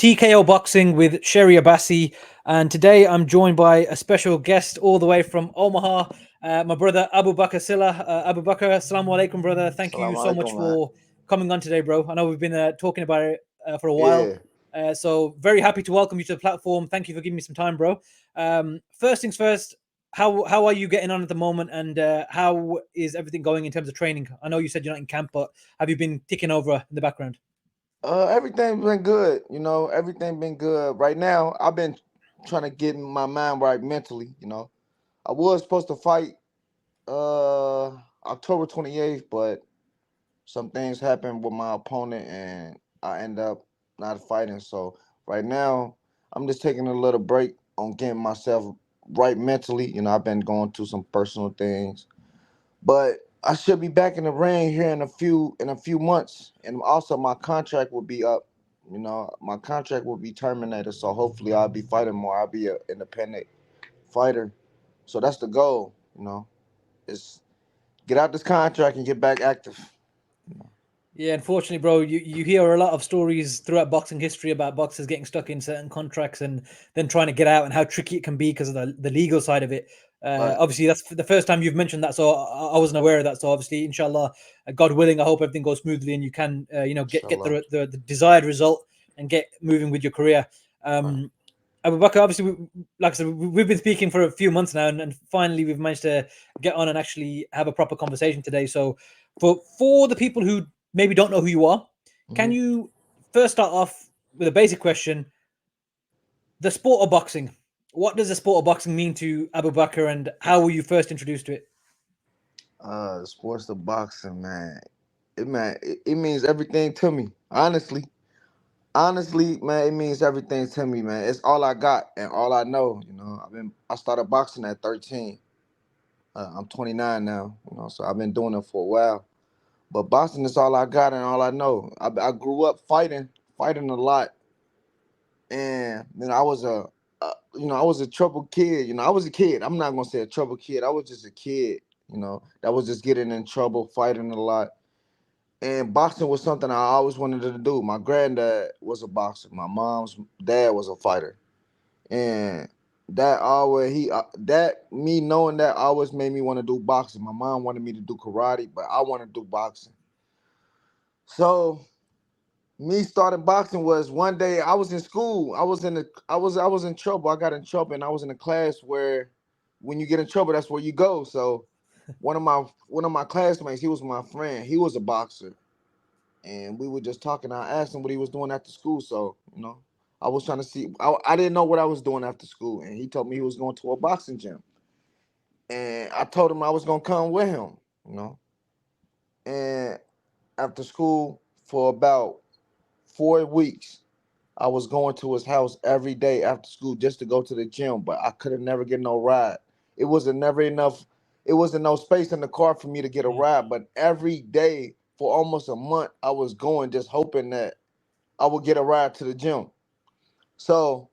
TKO Boxing with Sherry Abbasi. And today I'm joined by a special guest all the way from Omaha, my brother Boubacar Sylla. Boubacar, assalamu alaikum, brother. Thank you Assalamu so much alaikum, man. for coming on today, bro. I know we've been talking about it for a while. Yeah. So very happy to welcome you to the platform. Thank you for giving me some time, bro. First things first, how are you getting on at the moment, and how is everything going in terms of training? I know you said you're not in camp, but have you been ticking over in the background? Everything been good. Everything been good. Right now, I've been trying to get my mind right mentally. I was supposed to fight uh October 28th, but some things happened with my opponent and I end up not fighting. So right now, I'm just taking a little break on getting myself right mentally. I've been going through some personal things. But I should be back in the ring here in a few months, and also my contract will be up. My contract will be terminated, so hopefully I'll be fighting more. I'll be an independent fighter. So that's the goal. Is get out this contract and get back active. Yeah, unfortunately, bro, you hear a lot of stories throughout boxing history about boxers getting stuck in certain contracts and then trying to get out and how tricky it can be because of the legal side of it. Right. Obviously, that's the first time you've mentioned that, so I wasn't aware of that. So obviously, inshallah, God willing, I hope everything goes smoothly and you can, get Inshallah. the desired result and get moving with your career. Right. Abu Bakr, obviously, like I said, we've been speaking for a few months now, and finally we've managed to get on and actually have a proper conversation today. So, for the people who maybe don't know who you are, can hmm you first start off with a basic question? The sport of boxing. What does the sport of boxing mean to Abu Bakr, and how were you first introduced to it? Sports of boxing, man. It means everything to me. Honestly, man, it means everything to me, man. It's all I got and all I know. I started boxing at 13. I'm 29 now. So I've been doing it for a while. But boxing is all I got and all I know. I grew up fighting a lot, and I was a troubled kid. I was a kid. I'm not gonna say a troubled kid. I was just a kid. That was just getting in trouble, fighting a lot. And boxing was something I always wanted to do. My granddad was a boxer. My mom's dad was a fighter, and that me knowing that always made me want to do boxing. My mom wanted me to do karate, but I want to do boxing. So me starting boxing was one day I was in school. I was in trouble. I got in trouble, and I was in a class where when you get in trouble, that's where you go. So one of my classmates, he was my friend. He was a boxer, and we were just talking. I asked him what he was doing after school. So I was trying to see. I didn't know what I was doing after school, and he told me he was going to a boxing gym, and I told him I was gonna come with him. You know, and after school for about 4 weeks, I was going to his house every day after school just to go to the gym, but I could have never get no ride. It wasn't never enough. It wasn't no space in the car for me to get a Yeah. ride. But every day for almost a month, I was going just hoping that I would get a ride to the gym. So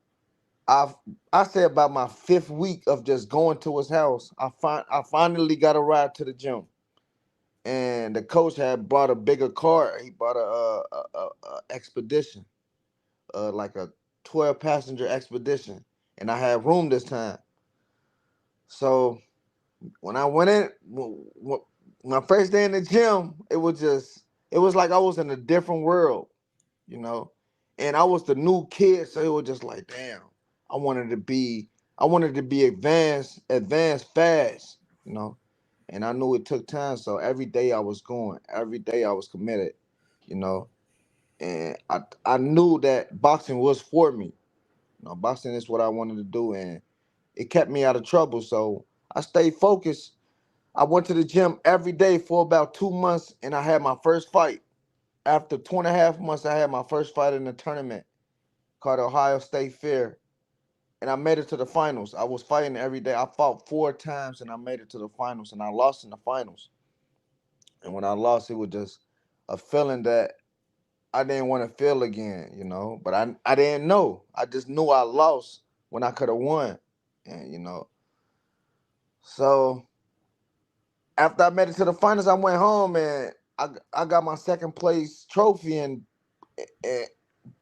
I I say about my 5th week of just going to his house, I finally got a ride to the gym, and the coach had bought a bigger car. He bought a expedition, like a 12-passenger expedition, and I had room this time. So when I went in, my first day in the gym, it was like I was in a different world, you know, and I was the new kid, so it was just like, damn, I wanted to be, I wanted to be advanced fast, you know, and I knew it took time, so every day I was going, every day I was committed, you know, and I knew that boxing was for me. Boxing is what I wanted to do, and it kept me out of trouble. So I stayed focused. I went to the gym every day for about 2 months, and I had my first fight. After 2.5 months, I had my first fight in the tournament called Ohio State Fair, and I made it to the finals. I was fighting every day. I fought 4 times, and I made it to the finals, and I lost in the finals. And when I lost, it was just a feeling that I didn't want to feel again, But I didn't know. I just knew I lost when I could have won. And so after I made it to the finals, I went home and I got my second place trophy and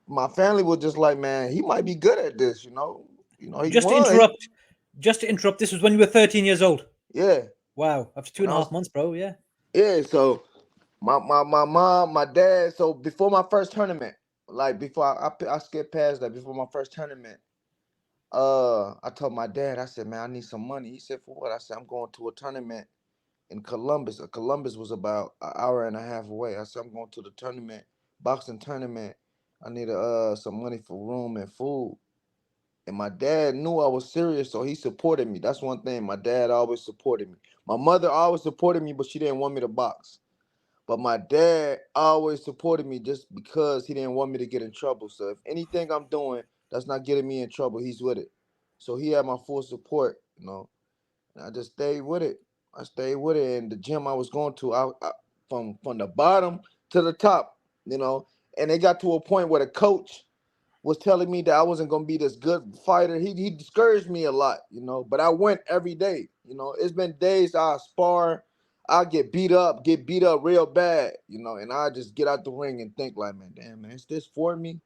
my family was just like, man, he might be good at this, you know. He Just to won. interrupt, this was when you were 13 years old. Yeah. Wow, after two When and I a half was months, bro. Yeah. yeah, so my mom, my dad, so before my first tournament, like before I skipped past that, before my first tournament, I told my dad, I said, man, I need some money. He said, for what? I said, I'm going to a tournament in Columbus. Columbus was about an hour and a half away. I said, I'm going to the tournament, boxing tournament. I need some money for room and food. And my dad knew I was serious, so he supported me. That's one thing. My dad always supported me. My mother always supported me, but she didn't want me to box. But my dad always supported me just because he didn't want me to get in trouble. So if anything I'm doing that's not getting me in trouble, he's with it. So he had my full support, you know. And I just stayed with it. I stayed with it. And the gym I was going to, from the bottom to the top, you know. And it got to a point where the coach was telling me that I wasn't gonna be this good fighter. He discouraged me a lot, you know. But I went every day, you know. It's been days I spar, I get beat up real bad, you know, and I just get out the ring and think like, man, damn man, is this for me?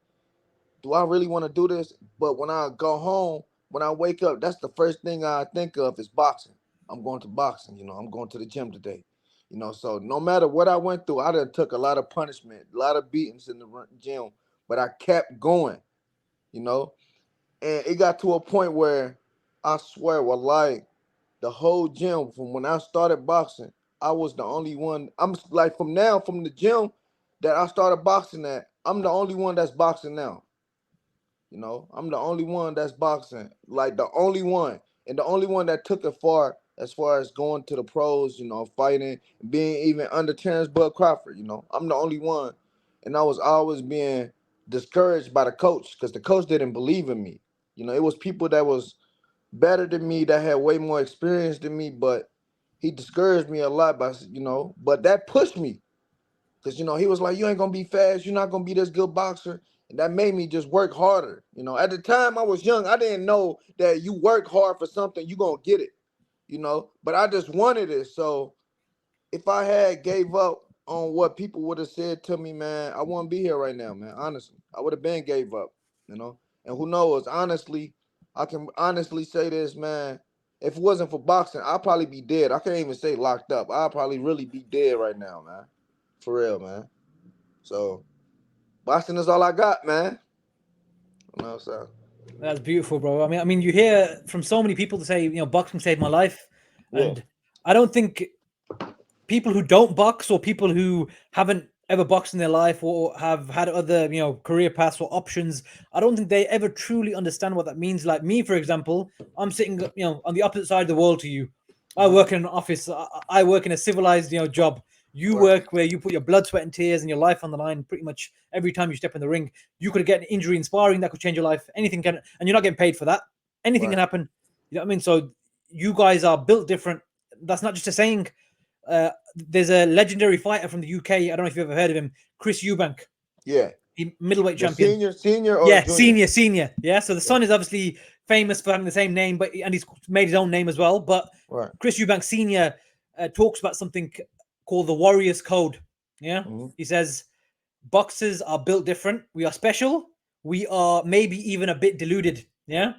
Do I really want to do this? But when I go home, when I wake up, that's the first thing I think of is boxing. I'm going to boxing, you know. I'm going to the gym today, you know. So no matter what I went through, I done took a lot of punishment, a lot of beatings in the gym, but I kept going, you know. And it got to a point where I swear, well, like the whole gym from when I started boxing, I was the only one. I'm like from the gym that I started boxing at, I'm the only one that's boxing now. You know, I'm the only one that's boxing, like the only one, and the only one that took it far as going to the pros. You know, fighting, being even under Terrence Bud Crawford. You know, I'm the only one, and I was always being discouraged by the coach because the coach didn't believe in me. You know, it was people that was better than me that had way more experience than me, but he discouraged me a lot by but that pushed me because he was like, you ain't gonna be fast, you're not gonna be this good boxer. And that made me just work harder. At the time I was young, I didn't know that you work hard for something, you gonna get it. But I just wanted it. So if I had gave up on what people would have said to me, man, I wouldn't be here right now, man. Honestly, I would have been gave up. And who knows? Honestly, I can honestly say this, man. If it wasn't for boxing, I'd probably be dead. I can't even say locked up. I'd probably really be dead right now, man. For real, man. So boxing is all I got, man. So That's beautiful, bro. I mean, you hear from so many people to say, boxing saved my life, yeah, and I don't think people who don't box or people who haven't ever boxed in their life or have had other career paths or options, I don't think they ever truly understand what that means. Like me, for example, I'm sitting on the opposite side of the world to you. I mm-hmm. work in an office. I work in a civilized job. You Right, work where you put your blood, sweat, and tears and your life on the line pretty much every time you step in the ring. You could get an injury in sparring that could change your life. Anything can, and you're not getting paid for that. Anything right. can happen. You know what I mean? So you guys are built different. That's not just a saying. There's a legendary fighter from the UK. I don't know if you've ever heard of him, Chris Eubank, Yeah, middleweight the champion. senior or Yeah, junior? senior. Yeah, so the Yeah. son is obviously famous for having the same name, and he's made his own name as well. But Right. Chris Eubank Senior talks about something called the Warriors Code. Yeah, Mm-hmm. he says boxers are built different. We are special. We are maybe even a bit deluded. Yeah,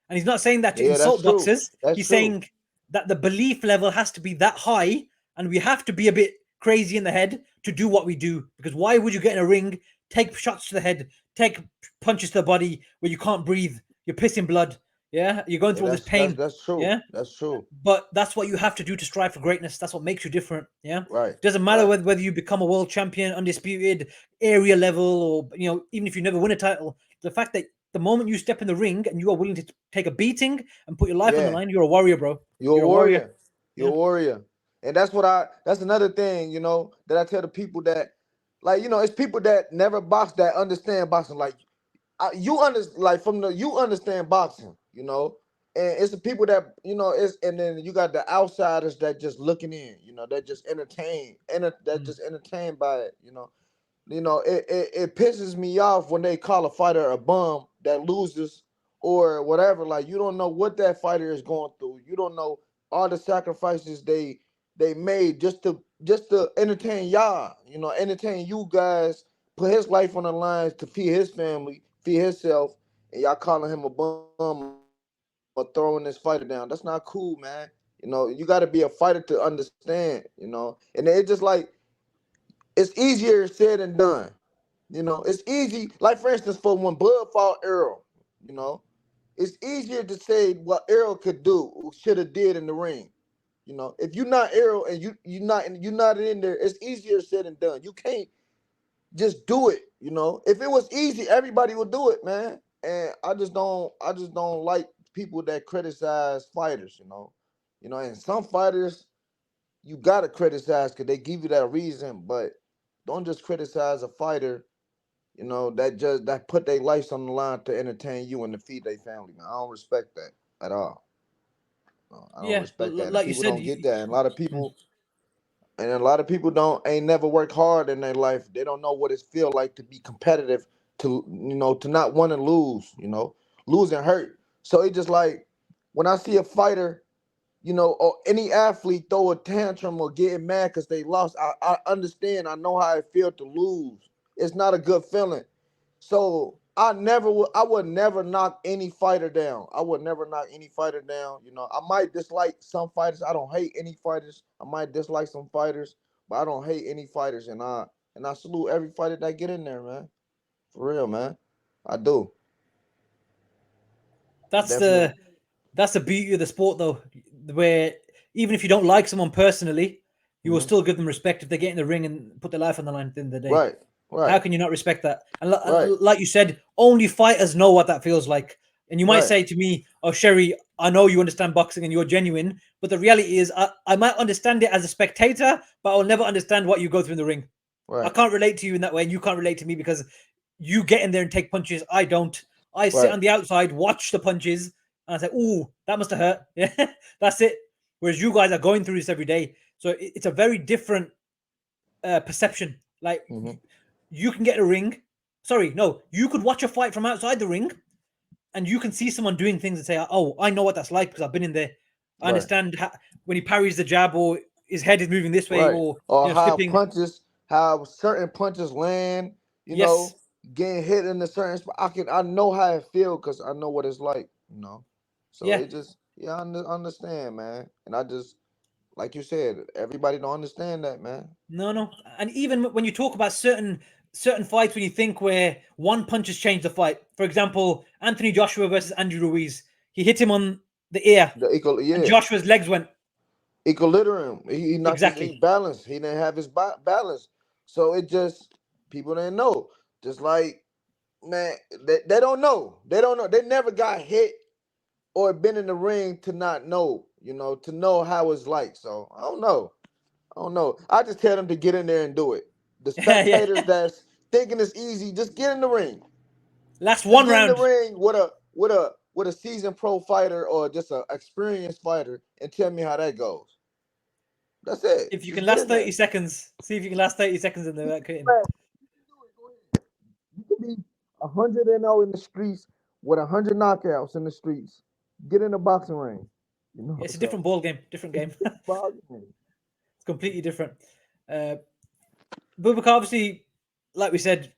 and he's not saying that to Yeah, that's insult true. boxers. That's He's true. saying that the belief level has to be that high, and we have to be a bit crazy in the head to do what we do. Because why would you get in a ring, take shots to the head, take punches to the body where you can't breathe, you're pissing blood, yeah, you're going Yeah, through all this that's pain, that's true. yeah. That's true. But that's what you have to do to strive for greatness. That's what makes you different. Yeah. Right. Doesn't matter Right. whether you become a world champion, undisputed, area level, or even if you never win a title. The fact that the moment you step in the ring and you are willing to take a beating and put your life on the Yeah. line, you're a warrior, bro. You're a You're a warrior. warrior. You're Yeah. a warrior. And that's another thing, that I tell the people that, like, it's people that never box that understand boxing. Like, you understand, like, you understand boxing. And it's the people that, it's, and then you got the outsiders that just looking in, that just that Mm. just entertained by it. It pisses me off when they call a fighter a bum that loses or whatever. Like, you don't know what that fighter is going through. You don't know all the sacrifices they made just to entertain y'all. Entertain you guys, put his life on the line to feed his family, feed himself, and y'all calling him a bum or throwing this fighter down. That's not cool, man. You know, you got to be a fighter to understand, you know. And it's just like, it's easier said than done. You know, it's easy. Like, for instance, for when Bud fought Earl, you know, it's easier to say what Earl could do, should have did in the ring. You know, if you're not Earl and you're not in there, it's easier said than done. You can't just do it. You know, if it was easy, everybody would do it, man. And I just don't like people that criticize fighters. And some fighters you gotta criticize because they give you that reason, but don't just criticize a fighter. That put their lives on the line to entertain you and to feed their family. Man, I don't respect that at all. No, I don't Yeah, respect that, and like you people said, don't get that. And a lot of people don't ain't never worked hard in their life. They don't know what it feel like to be competitive, to not want to lose. Losing hurt. So it's just like when I see a fighter, or any athlete throw a tantrum or getting mad because they lost, I understand. I know how it feels to lose. It's not a good feeling. So I would never knock any fighter down. I would never knock any fighter down. I might dislike some fighters. I don't hate any fighters. I might dislike some fighters, but I don't hate any fighters. And I salute every fighter that get in there, man. For real, man. I do. that's Definitely. the beauty of the sport, though, where even if you don't like someone personally, you will Hmm. still give them respect if they get in the ring and put their life on the line at the end of the day. Right. How Right. can you not respect that? And Right. like you said, only fighters know what that feels like. And you might Right. say to me, "Oh, Sherry, I know you understand boxing and you're genuine," but the reality is, I might understand it as a spectator, but I'll never understand what you go through in the ring. I Right. can't relate to you in that way, and you can't relate to me because you get in there and take punches. I don't. I sit Right. on the outside, watch the punches, and I say, "Ooh, that must have hurt." Yeah, that's it. Whereas you guys are going through this every day, so it's a very different perception. Like Hmm. you can get a ring. Sorry, no, you could watch a fight from outside the ring, and you can see someone doing things and say, "Oh, I know what that's like because I've been in there. I Right. understand when he parries the jab or his head is moving this way Right. or Or slipping." how certain punches land, you Yes, know, getting hit in a certain spot. I know how it feel because I know what it's like. So yeah, it just, yeah, understand, man. And I just, like you said, everybody don't understand that, man. no, no. And even when you talk about certain fights, when you think where one punch has changed the fight. For example, Anthony Joshua versus Andrew Ruiz. He hit him on the ear, The and yeah, Joshua's legs went equilibrium. He knocked his exactly. balance. He didn't have his balance. So it just, people didn't know. Just like, man, they don't know. They don't know. They never got hit or been in the ring to not know, to know how it's like. So I don't know. I don't know. I just tell them to get in there and do it. The Yeah. spectators that's thinking it's easy, just get in the ring. Last Just one get in the round. ring with a seasoned pro fighter or just an experienced fighter and tell me how that goes. That's it. If you Just can get last in there. 30 seconds, see if you can last 30 seconds in the curtain. Man, you can do it. Go ahead. You can be 100-0 in the streets with 100 knockouts in the streets. Get in the boxing ring. Yeah, it's a So different ball game, different it's game. a It's different boxing. completely different. Uh, Boubacar, obviously, like we said,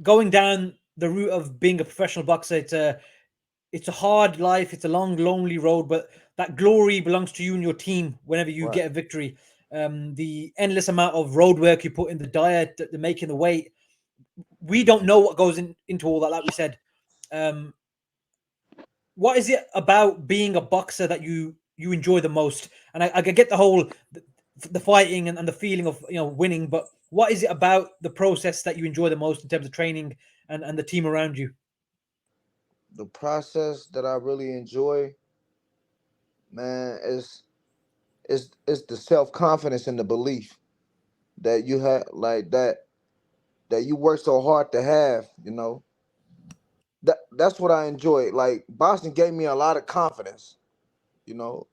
going down the route of being a professional boxer, it's a hard life. It's a long, lonely road, but that glory belongs to you and your team whenever you Right. get a victory. The endless amount of road work you put in the diet, the making the weight. We don't know what goes into all that. Like we said, um, what is it about being a boxer that you enjoy the most? And I get the fighting and the feeling of winning, but what is it about the process that you enjoy the most in terms of training and the team around you? The process that I really enjoy, man, is the self confidence and the belief that you have, like that you work so hard to have. That's what I enjoy. Like, Boston gave me a lot of confidence. You know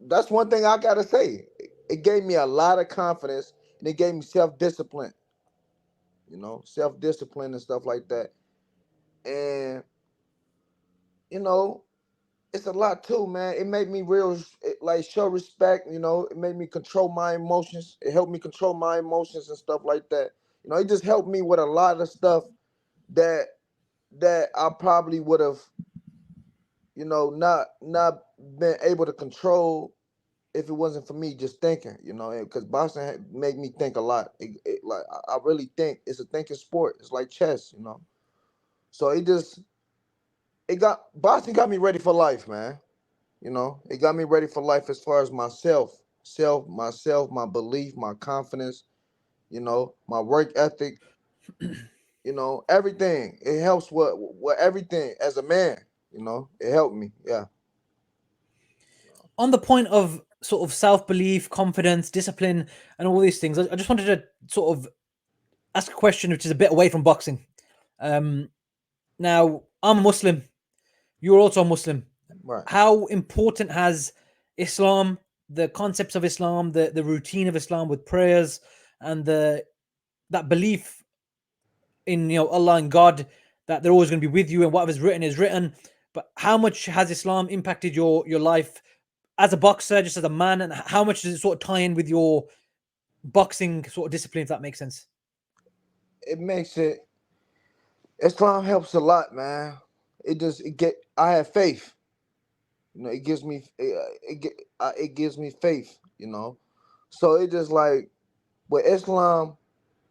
that's one thing I gotta say. It gave me a lot of confidence, and it gave me self discipline. Self discipline and stuff like that. And you know, it's a lot too, man. It made me like show respect. It made me control my emotions. It helped me control my emotions and stuff like that. You know, he just helped me with a lot of stuff that I probably would have, you know, not been able to control if it wasn't for me just thinking, you know, because boxing made me think a lot. Like I really think it's a thinking sport. It's like chess, you know. So boxing got me ready for life, man. You know, it got me ready for life as far as myself, my belief, my confidence, you know, my work ethic, you know, everything. It helps with everything as a man, you know. It helped me, yeah. On the point of sort of self-belief, confidence, discipline, and all these things, I just wanted to sort of ask a question which is a bit away from boxing. Now, I'm a Muslim. You're also a Muslim. Right. How important has Islam, the concepts of Islam, the routine of Islam with prayers and that belief in Allah and God, that they're always going to be with you and whatever's written is written. But how much has Islam impacted your life as a boxer, just as a man, and how much does it sort of tie in with your boxing sort of discipline, if that makes sense? It makes it Islam helps a lot, man. I have faith. You know, it gives me faith, you know. So it just like with Islam,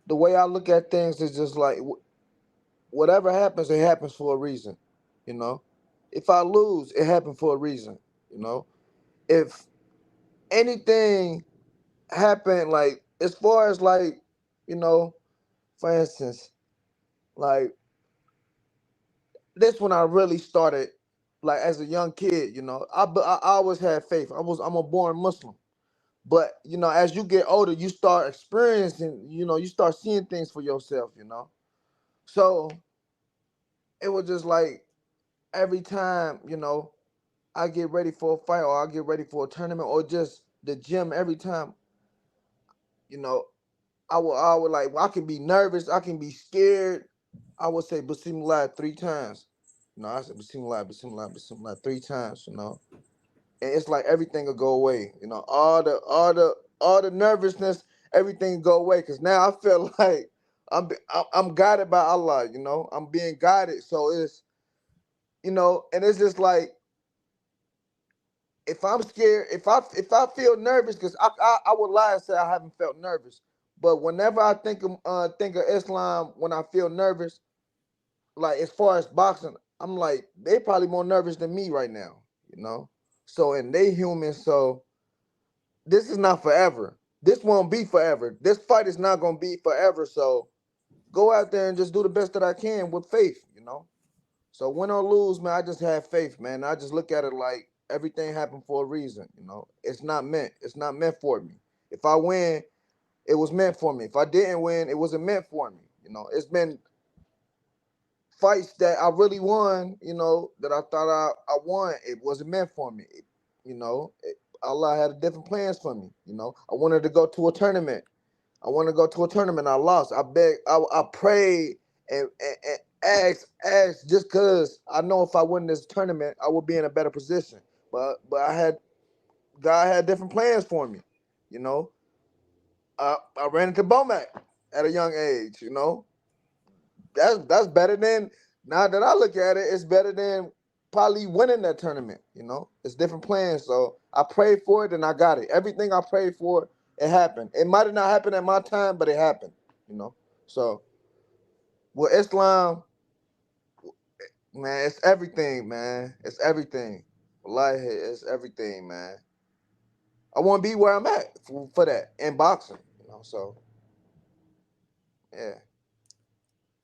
the way I look at things is just like whatever happens, it happens for a reason, you know. If I lose, it happened for a reason, you know. If anything happened, like as far as like, you know, for instance, like this when I really started, like as a young kid, you know, I always had faith. I'm a born Muslim. But you know, as you get older, you start experiencing, you know, you start seeing things for yourself, you know. So it was just like every time, you know, I get ready for a fight or I get ready for a tournament or just the gym, every time, you know, I would like I can be nervous, I can be scared. I would say Bismillah 3 times. You know, I said Bismillah, Bismillah, Bismillah 3 times, you know. And it's like everything will go away. You know, all the nervousness, everything go away. Cause now I feel like I'm guided by Allah. You know, I'm being guided. So it's, you know, and it's just like if I'm scared, if I feel nervous, cause I would lie and say I haven't felt nervous. But whenever I think of Islam, when I feel nervous, like as far as boxing, I'm like they probably more nervous than me right now. You know, so and they human, so this is not forever. This won't be forever. This fight is not gonna be forever. So go out there and just do the best that I can with faith, you know. So win or lose, man, I just have faith, man. I just look at it like everything happened for a reason, you know. It's not meant. It's not meant for me. If I win, it was meant for me. If I didn't win, it wasn't meant for me. You know, it's been fights that I really won, you know, that I thought I won. It wasn't meant for me. You know, Allah had different plans for me. You know, I wanted to go to a tournament. I wanted to go to a tournament. I lost. I begged. I prayed and asked just because I know if I win this tournament, I would be in a better position. But God had different plans for me. You know, I ran into Bo Mac at a young age. You know, that's better than, now that I look at it, it's better than probably winning that tournament. You know, it's different plans. So I prayed for it and I got it. Everything I prayed for, it happened. It might have not happened at my time, but it happened. You know, so with Islam, man, it's everything, man. It's everything. Wallahi, it's everything, man. I want to be where I'm at for that in boxing. You know, so yeah.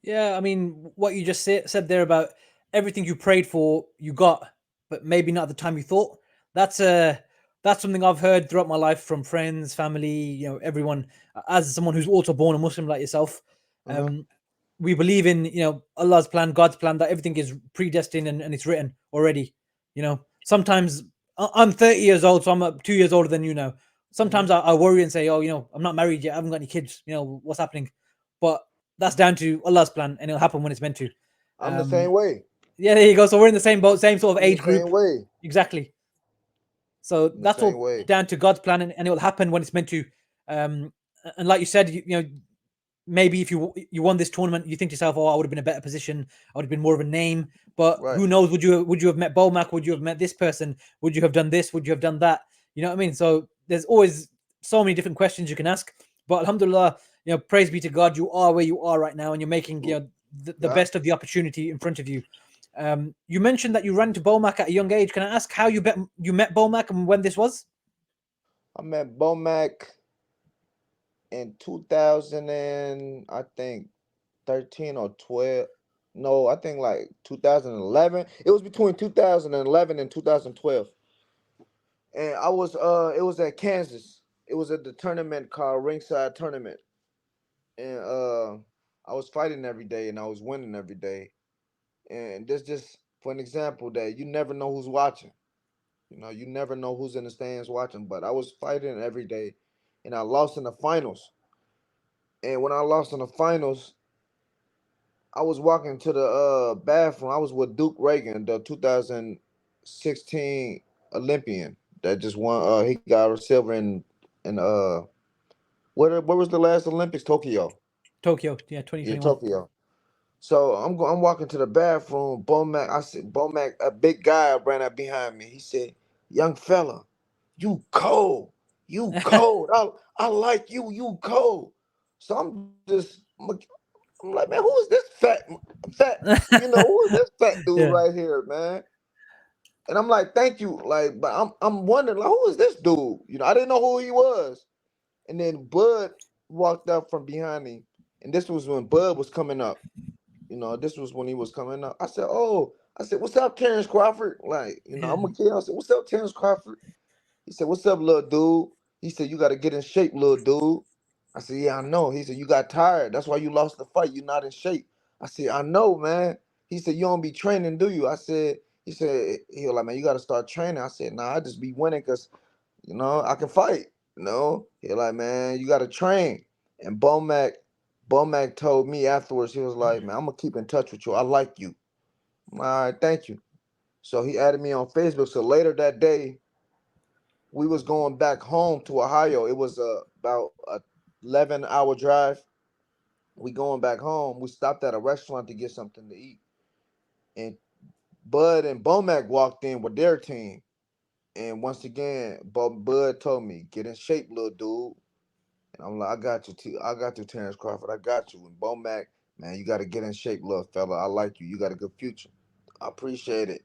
Yeah, I mean, what you just said there about everything you prayed for, you got, but maybe not at the time you thought. That's that's something I've heard throughout my life from friends, family, everyone. As someone who's also born a Muslim like yourself, Mm-hmm. we believe in Allah's plan, God's plan, that everything is predestined and it's written already. Sometimes I'm 30 years old, so I'm 2 years older than you now. Mm-hmm. Sometimes I worry and say, oh, I'm not married yet, I haven't got any kids. What's happening? But that's down to Allah's plan, and it'll happen when it's meant to. I'm the same way. Yeah, there you go. So we're in the same boat, same sort of I'm the age group, same way. exactly. So I'm the that's same all way. down to God's plan, and it will happen when it's meant to. And like you said, maybe if you won this tournament, you think to yourself, "Oh, I would have been a better position. I would have been more of a name." But Right. who knows? Would you have met Bo Mac? Would you have met this person? Would you have done this? Would you have done that? You know what I mean? So there's always so many different questions you can ask. But alhamdulillah, praise be to God, you are where you are right now, and you're making the Yeah. best of the opportunity in front of you. You mentioned that you ran to Bo Mac at a young age. Can I ask how you met Bo Mac and when this was? I met Bo Mac in 2000 and I think 13 or 12. No, I think like 2011. It was between 2011 and 2012. And it was at Kansas. It was at the tournament called Ringside Tournament. And I was fighting every day and I was winning every day. And this just for an example that you never know who's watching. You never know who's in the stands watching, but I was fighting every day and I lost in the finals. And when I lost in the finals, I was walking to the bathroom. I was with Duke Reagan, the 2016 Olympian that just won. He got a silver in where was the last Olympics? Tokyo. Tokyo, yeah, Yeah, 2021. Tokyo. So I'm walking to the bathroom. Bo Mac, I said, Bo Mac, a big guy ran up behind me. He said, "Young fella, you cold, you cold. I like you, you cold." So I'm like, man, who is this fat? Who is this fat dude Yeah. right here, man? And I'm like, thank you, like, but I'm wondering, like, who is this dude? I didn't know who he was. And then Bud walked up from behind me, and this was when Bud was coming up. This was when he was coming up. I said, "Oh," I said, "What's up, Terrence Crawford?" Like, Yeah. I'm a kid. I said, "What's up, Terrence Crawford?" He said, "What's up, little dude?" He said, "You got to get in shape, little dude." I said, "Yeah, I know." He said, "You got tired. That's why you lost the fight. You're not in shape." I said, "I know, man." He said, "You don't be training, do you?" He said, he was like, "Man, you got to start training." I said, "Nah, I just be winning because, I can fight." He was like, "Man, you got to train." And Bo Mac told me afterwards, he was like, "Man, I'm going to keep in touch with you. I like you." All right, thank you. So he added me on Facebook. So later that day, we was going back home to Ohio. It was about a 11-hour drive. We going back home. We stopped at a restaurant to get something to eat. And Bud and Bomac walked in with their team. And once again, Bud told me, "Get in shape, little dude." And I'm like, "I got you, I got you, Terrence Crawford. I got you." And Bomac, "Man, you got to get in shape, little fella. I like you. You got a good future." I appreciate it.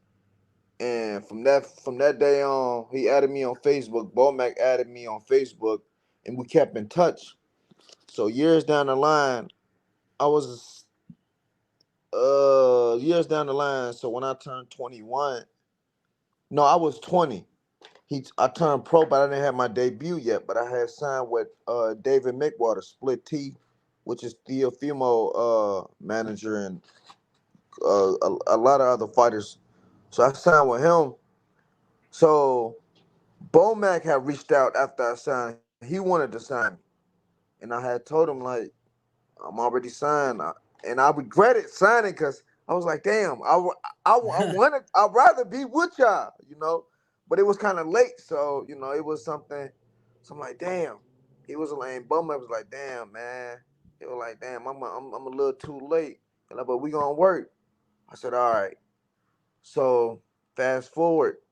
And from that day on, he added me on Facebook. Bomac added me on Facebook, and we kept in touch. So years down the line, I was years down the line. So when I turned 21, no, I was 20. I turned pro, but I didn't have my debut yet. But I had signed with David Mickwater, Split T, which is the female manager and a lot of other fighters. So I signed with him. So Bomac had reached out after I signed. He wanted to sign me, and I had told him like, "I'm already signed," and I regretted signing because I was like, "Damn, I wanted, I'd rather be with y'all. But it was kind of late, so it was something. So I'm like, "Damn," he was like, Bowman was like, "Damn, man," he was like, "Damn, I'm a little too late," but we gonna work. I said, "All right." So fast forward,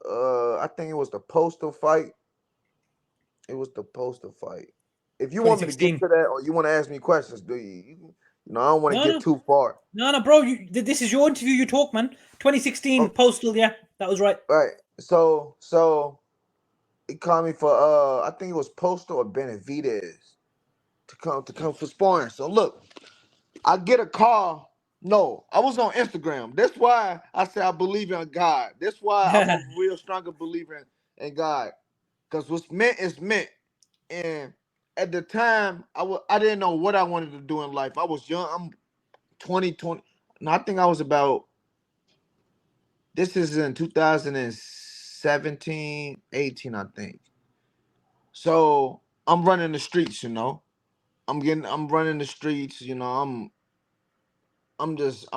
I think it was the postal fight. It was the postal fight. If you want me to get 2016. to that, or you want to ask me questions, do you? I don't want to No, get no, too far. no, no, bro. This is your interview. You talk, man. 2016 Oh, Postal. Yeah, that was right. right. So he called me for I think it was Postal or Benavidez to come for sparring. So look, I get a call. No, I was on Instagram. That's why I say I believe in God. That's why I'm a real stronger believer in God. Because what's meant is meant. And at the time, I didn't know what I wanted to do in life. I was young. I'm 2020. No, I think I was about. This is in 2017, 18, I think. So I'm running the streets. I'm running the streets. I'm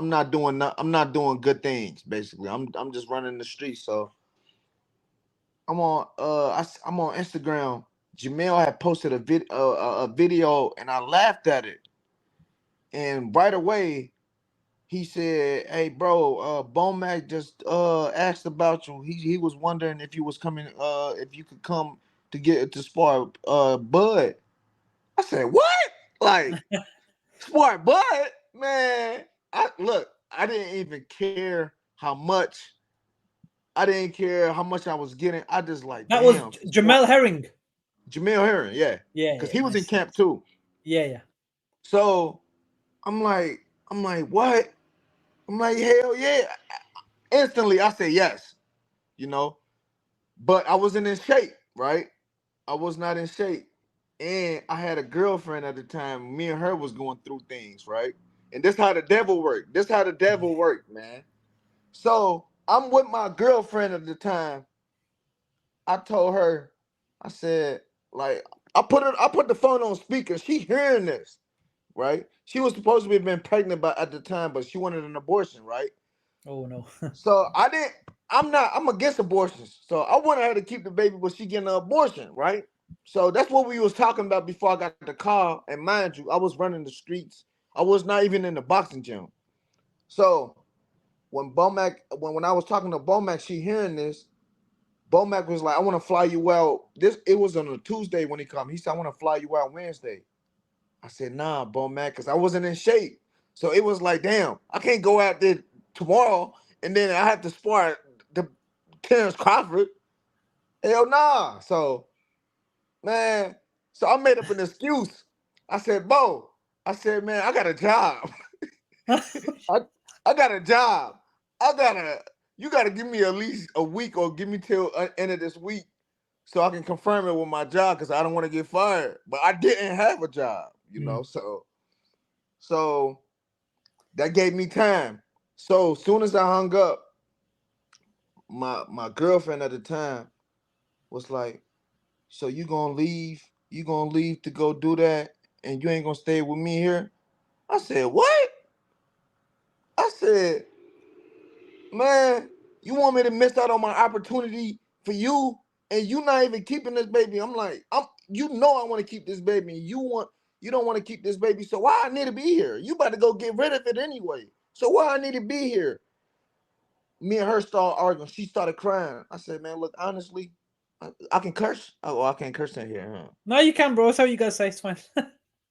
not doing good things. Basically, I'm just running the streets. So I'm on Instagram. Jamel had posted a video, and I laughed at it. And right away, he said, "Hey, bro, Bo Mac just asked about you. He was wondering if you was coming, if you could come to get to spar Bud." I said, "What? Like spar Bud, man?" I look. I didn't even care how much. I didn't care how much I was getting. I just like, That was damn, spar Jamel Herring. Jamel Herring, yeah, Yeah, because yeah, he was in nice. camp too. Yeah, yeah. So I'm like, what? I'm like, hell yeah. Instantly, I said yes. You know, but I wasn't in shape, right? I was not in shape. And I had a girlfriend at the time. Me and her was going through things, right? And this how the devil worked. This how the devil worked, man. So I'm with my girlfriend at the time. I told her, I said, like, I put the phone on speaker. She hearing this, right? She was supposed to be been pregnant by at the time, but she wanted an abortion, right? Oh no. So I didn't. I'm against abortions. So I wanted her to keep the baby, but she getting an abortion, right? So that's what we was talking about before I got the car. And mind you, I was running the streets. I was not even in the boxing gym. So when I was talking to Bo Mac, she hearing this. Bo Mac was like, "I want to fly you out." It was on a Tuesday when he come. He said, "I want to fly you out Wednesday." I said, "Nah, Bo Mac, because I wasn't in shape." So it was like, damn, I can't go out there tomorrow and then I have to spar the Terrence Crawford. Hell nah. So man, so I made up an excuse. I said, Bo, I said, man, I got a job. I, I got a job. I gotta, you gotta give me at least a week or give me till end of this week so I can confirm it with my job because I don't want to get fired. But I didn't have a job, Mm. so that gave me time. So soon as I hung up, my girlfriend at the time was like, "So you gonna leave? You gonna leave to go do that, and you ain't gonna stay with me here?" I said, "What?" I said, "Man, you want me to miss out on my opportunity for you, and you not even keeping this baby?" I'm like, You know I want to keep this baby. You don't want to keep this baby, so why I need to be here? You about to go get rid of it anyway. So why I need to be here? Me and her started arguing. She started crying. I said, "Man, look, honestly, I can curse. Oh, I can't curse in here, huh?" No, you can, bro. That's how you guys say. It's fine.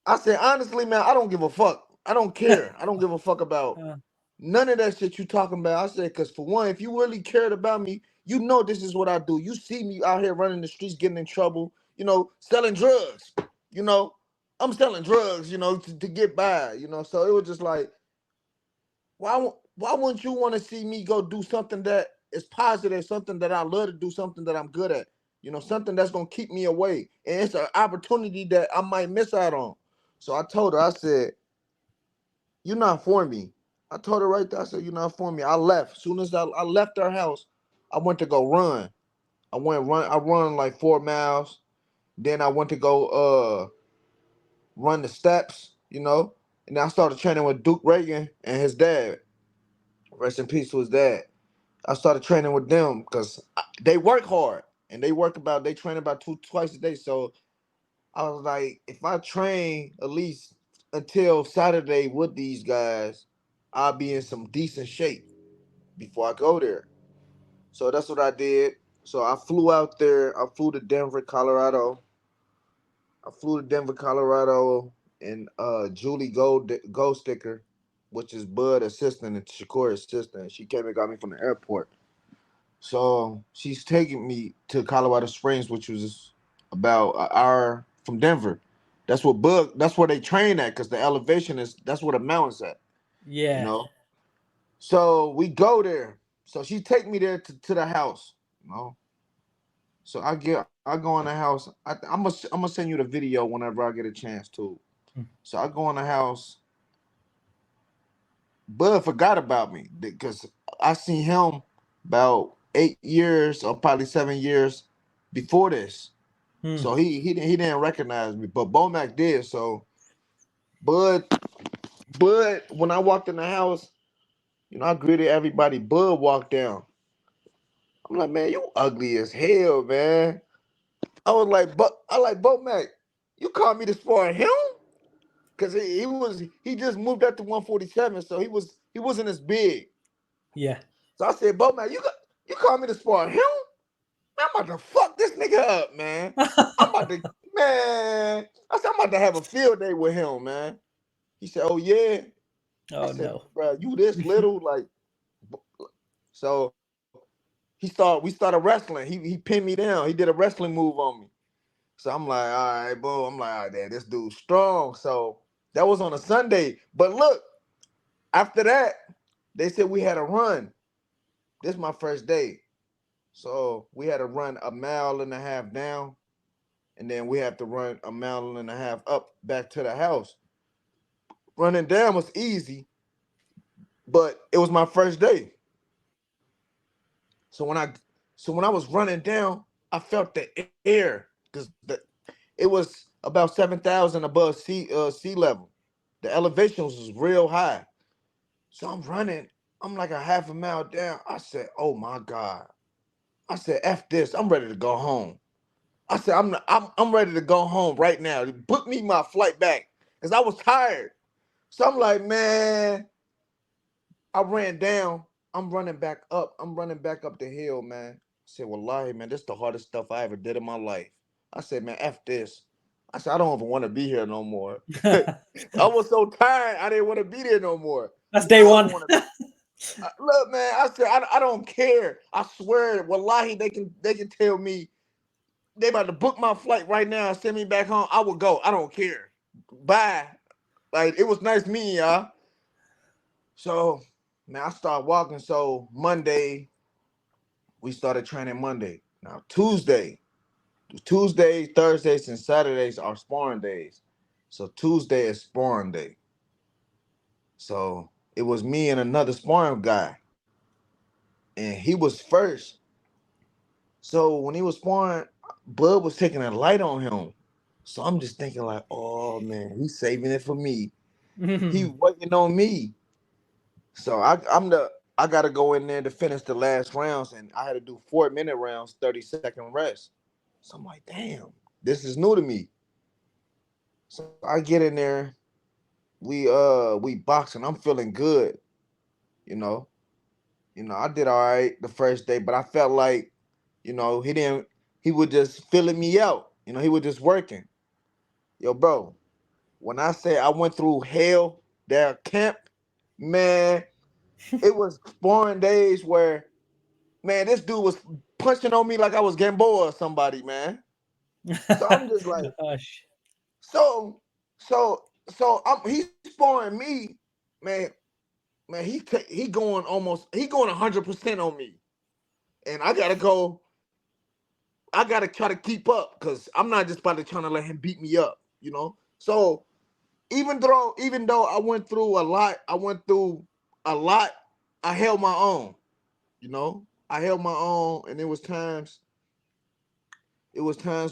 I said, "Honestly, man, I don't give a fuck. I don't care. I don't give a fuck about Uh, none of that shit you talking about." I said, "Because for one, if you really cared about me, you know this is what I do. You see me out here running the streets, getting in trouble, selling drugs. You know, I'm selling drugs, to get by, So it was just like, why wouldn't you want to see me go do something that is positive, something that I love to do, something that I'm good at, something that's gonna keep me away, and it's an opportunity that I might miss out on." So I told her, I said, "You're not for me." I told her right there, I said, "You're not for me." I left. As soon as I left our house, I went to go run. I run like 4 miles. Then I went to go run the steps, and I started training with Duke Reagan and his dad. Rest in peace to his dad. I started training with them because they work hard and they train about twice a day. So I was like, if I train at least until Saturday with these guys, I'll be in some decent shape before I go there. So that's what I did. So I flew out there. I flew to Denver, Colorado. I flew to Denver, Colorado, and Julie Gold Sticker, which is Bud assistant and Shakur assistant. She came and got me from the airport. So she's taking me to Colorado Springs, which was about an hour from Denver. That's where they train at, because the elevation that's where the mountains at, you yeah. know. So we go there. So she take me there to the house, you know. So I go in the house. I'm gonna send you the video whenever I get a chance to. Mm. So I go in the house. Bud forgot about me because I seen him about 8 years or probably 7 years before this. Mm. So he didn't recognize me, but Bomac did. So Bud Bud, when I walked in the house, I greeted everybody. Bud walked down. I'm like, "Man, you ugly as hell, man." I was like, but I like Bo Mac. You called me to spar him? Cause he just moved up to 147, so he wasn't as big. Yeah. So I said, Bo Mac, you called me to spar him? Man, I'm about to fuck this nigga up, man. I'm about to man. I said I'm about to have a field day with him, man. He said, "Oh yeah." I Oh said, no. "Bro, you this little like." So we started wrestling. He pinned me down. He did a wrestling move on me. So I'm like, all right, boom. I'm like, all right, damn, this dude's strong. So that was on a Sunday. But look, after that, they said we had a run. This is my first day. So we had to run a mile and a half down, and then we have to run a mile and a half up back to the house. Running down was easy, but it was my first day. So when I was running down, I felt the air because it was about 7,000 above sea level. The elevations was real high. So I'm running. I'm like a half a mile down. I said, "Oh my God." I said, "F this. I'm ready to go home." I said, I'm ready to go home right now. Book me my flight back because I was tired. So I'm like, man, I ran down. I'm running back up. I'm running back up the hill, man. I said, Wallahi, man, this is the hardest stuff I ever did in my life. I said, man, F this. I said, I don't even want to be here no more. I was so tired. I didn't want to be there no more. That's I day don't even one. want to. Look, man, I said, I don't care. I swear, Wallahi, they can tell me they about to book my flight right now and send me back home. I will go. I don't care. Bye. Like, it was nice meeting y'all. So, man, I started walking. So Monday, we started training Monday. Now Tuesdays, Thursdays, and Saturdays are sparring days. So Tuesday is sparring day. So it was me and another sparring guy, and he was first. So when he was sparring, Bud was taking a light on him. So I'm just thinking like, oh man, he's saving it for me. He waiting on me. So I gotta go in there to finish the last rounds, and I had to do 4-minute rounds, 30-second rest. So I'm like, damn, this is new to me. So I get in there, we boxing. I'm feeling good, you know. I did all right the first day, but I felt like, he was just filling me out. He was just working. Yo, bro, when I say I went through hell there camp, man, it was foreign days where, man, this dude was punching on me like I was Gamboa or somebody, man. So I'm just like, Gosh. so, he's sparring me, man. Man, he going 100% on me, and I gotta try to keep up because I'm not just about to trying to let him beat me up, So even though I went through a lot, I held my own, I held my own, and it was times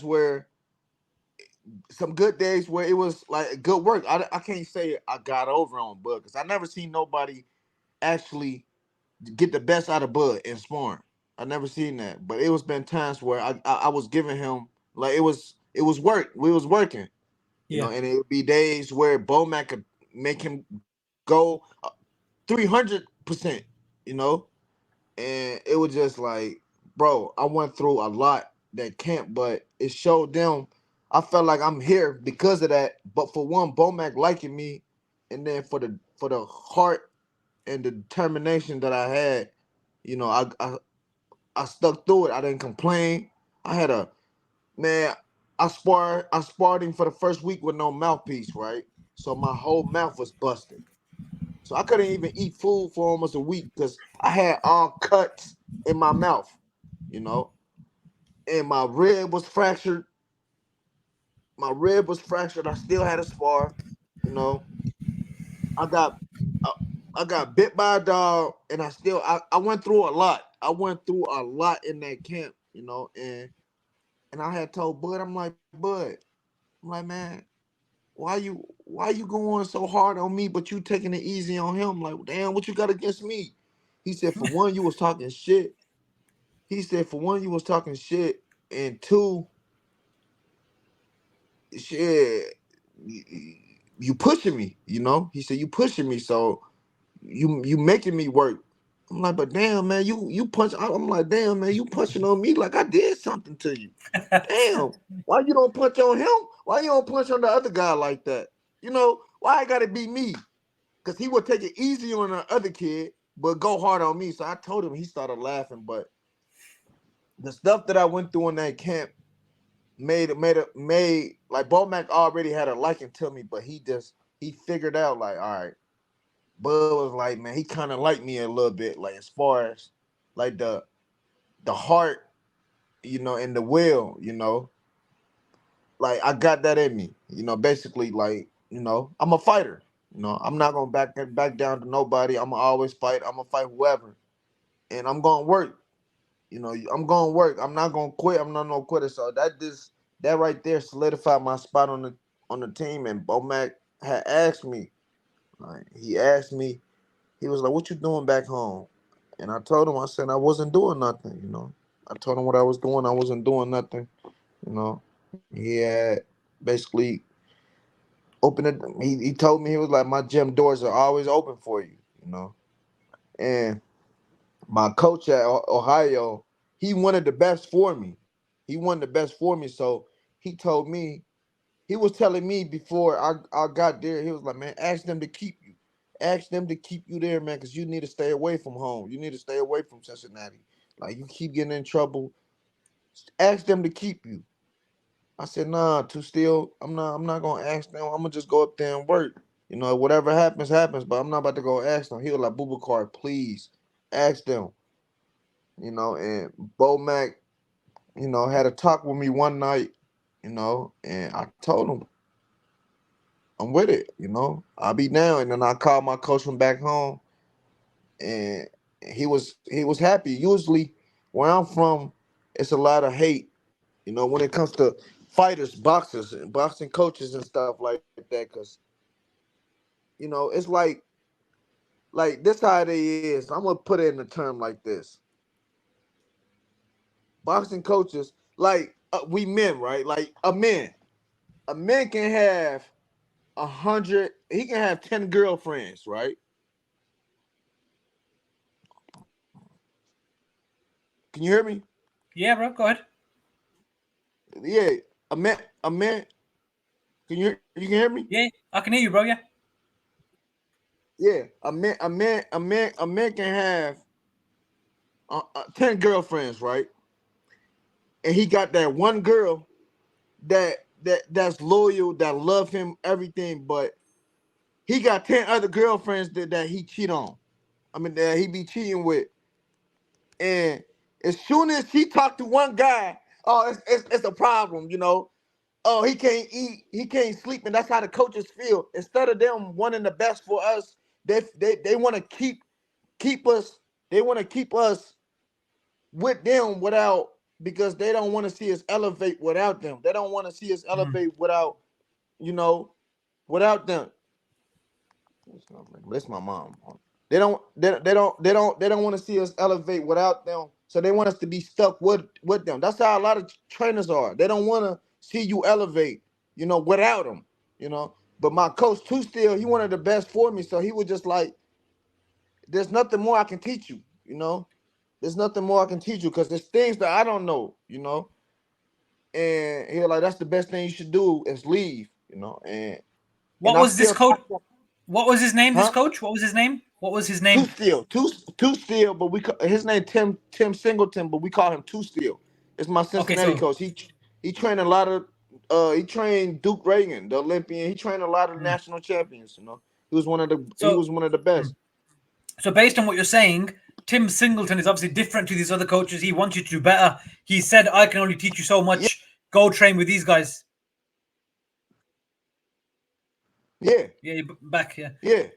where some good days where it was like good work. I can't say I got over on Bud because I never seen nobody actually get the best out of Bud in sparring. I never seen that, but it was been times where I was giving him like it was work. We was working, Yeah. and it would be days where Bo Mac could make him go 300%, you know, and it was just like, bro, I went through a lot that camp, but it showed them. I felt like I'm here because of that. But for one, Bo Mac liking me, and then for the heart and the determination that I had, I stuck through it. I didn't complain. I had a man. I sparred him for the first week with no mouthpiece, right? So my whole mouth was busted. So I couldn't even eat food for almost a week because I had all cuts in my mouth, you know, and my rib was fractured. My rib was fractured. I still had a spar, you know. I got I, I got bit by a dog, and I went through a lot. I went through a lot in that camp, and I had told Bud, I'm like, man, why you going so hard on me, but you taking it easy on him? Like, damn, what you got against me? He said, for one, you was talking shit. He said, for one, you was talking shit, and two, shit, you pushing me, you know? He said, you pushing me, so you making me work. I'm like, but damn, man, you punch. I'm like, damn, man, you punching on me like I did something to you. Damn, why you don't punch on him? Why you don't punch on the other guy like that? You know, why I gotta be me? Because he would take it easy on the other kid, but go hard on me. So I told him, he started laughing. But the stuff that I went through in that camp made like Bo Mac already had a liking to me, but he figured out like, all right, Bud was like, man, he kind of liked me a little bit, like as far as like the heart, you know, and the will, you know, like I got that in me, you know, basically like, you know, I'm a fighter, you know, I'm not gonna back down to nobody. I'm gonna always fight. I'm gonna fight whoever, and I'm gonna work. You know, I'm gonna work. I'm not gonna quit. I'm not no quitter. So that right there solidified my spot on the team. And Bo Mac had asked me, like he asked me, he was like, "What you doing back home?" And I told him, I said I wasn't doing nothing. You know, I told him what I was doing. I wasn't doing nothing. You know, he had basically opened it. He told me, he was like, "My gym doors are always open for you." You know, and my coach at Ohio, he wanted the best for me. He wanted the best for me. So he told me, he was telling me before I got there, he was like, man, ask them to keep you. Ask them to keep you there, man, because you need to stay away from home. You need to stay away from Cincinnati. Like you keep getting in trouble. Ask them to keep you. I said, nah, too still. I'm not gonna ask them. I'm gonna just go up there and work. You know, whatever happens, happens, but I'm not about to go ask them. He was like, Boubacar, please ask them. You know, and Bo Mac, you know, had a talk with me one night, you know, and I told him, I'm with it, you know, I'll be down. And then I called my coach from back home, and he was happy. Usually, where I'm from, it's a lot of hate, you know, when it comes to fighters, boxers, and boxing coaches and stuff like that, because you know, it's like this how it is. I'm gonna put it in a term like this: boxing coaches, like we men, right? Like a man can have 100. He can have 10 girlfriends, right? Can you hear me? Yeah, bro, go ahead. Yeah, a man. You can hear me? Yeah, I can hear you, bro. Yeah. Yeah, a man can have 10 girlfriends, right? And he got that one girl that's loyal, that love him, everything. But he got 10 other girlfriends that he cheat on. I mean, that he be cheating with. And as soon as he talked to one guy, oh, it's a problem, you know. Oh, he can't eat, he can't sleep, and that's how the coaches feel. Instead of them wanting the best for us, they want to keep us. They want to keep us with them without, because they don't want to see us elevate without them. They don't want to see us Mm. elevate without, you know, without them. That's my mom. They don't want to see us elevate without them. So they want us to be stuck with them. That's how a lot of trainers are. They don't want to see you elevate, you know, without them, you know. But my coach too, still, he wanted the best for me. So he was just like, there's nothing more I can teach you, you know. There's nothing more I can teach you, because there's things that I don't know, you know. And he was like, that's the best thing you should do is leave, you know. And What I was this still coach? talk to him. What was his name? This Huh? coach? What was his name? What was his Two name? Steel, two Steel, but his name Tim Singleton, but we call him Two Steel. It's my Okay, Cincinnati so coach. He trained a lot of he trained Duke Reagan, the Olympian. He trained a lot of mm, national champions. You know, he so was one of the mm, best. so based on what you're saying, Tim Singleton is obviously different to these other coaches. He wants you to do better. He said, "I can only teach you so Yeah, much. Go train with these guys." yeah, Yeah, you're back. Yeah, yeah.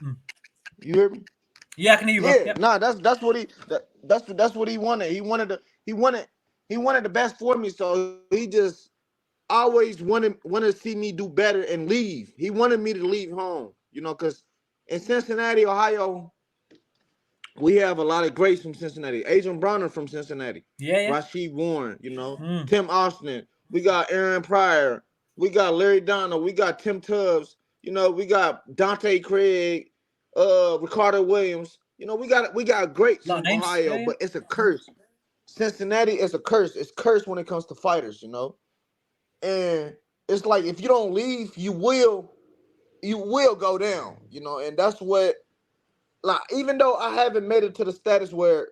mm. You hear me? Yeah, I can hear you, bro. Yeah. Yep. Nah, that's what he wanted. He wanted the best for me. So he just always wanted to see me do better and leave. He wanted me to leave home. You know, because in Cincinnati, Ohio, we have a lot of greats from Cincinnati. Adrian Bronner from Cincinnati. Yeah, yeah. Rasheed Warren, you know. Mm. Tim Austin. We got Aaron Pryor. we got Larry Donald, we got Tim Tubbs, you know, we got Dante Craig, Ricardo Williams. You know, we got greats A lot of from names. Yeah, Ohio, yeah. but it's a curse. Cincinnati is a curse. It's cursed when it comes to fighters, you know. And it's like if you don't leave, you will go down, you know. And that's what, like, even though I haven't made it to the status where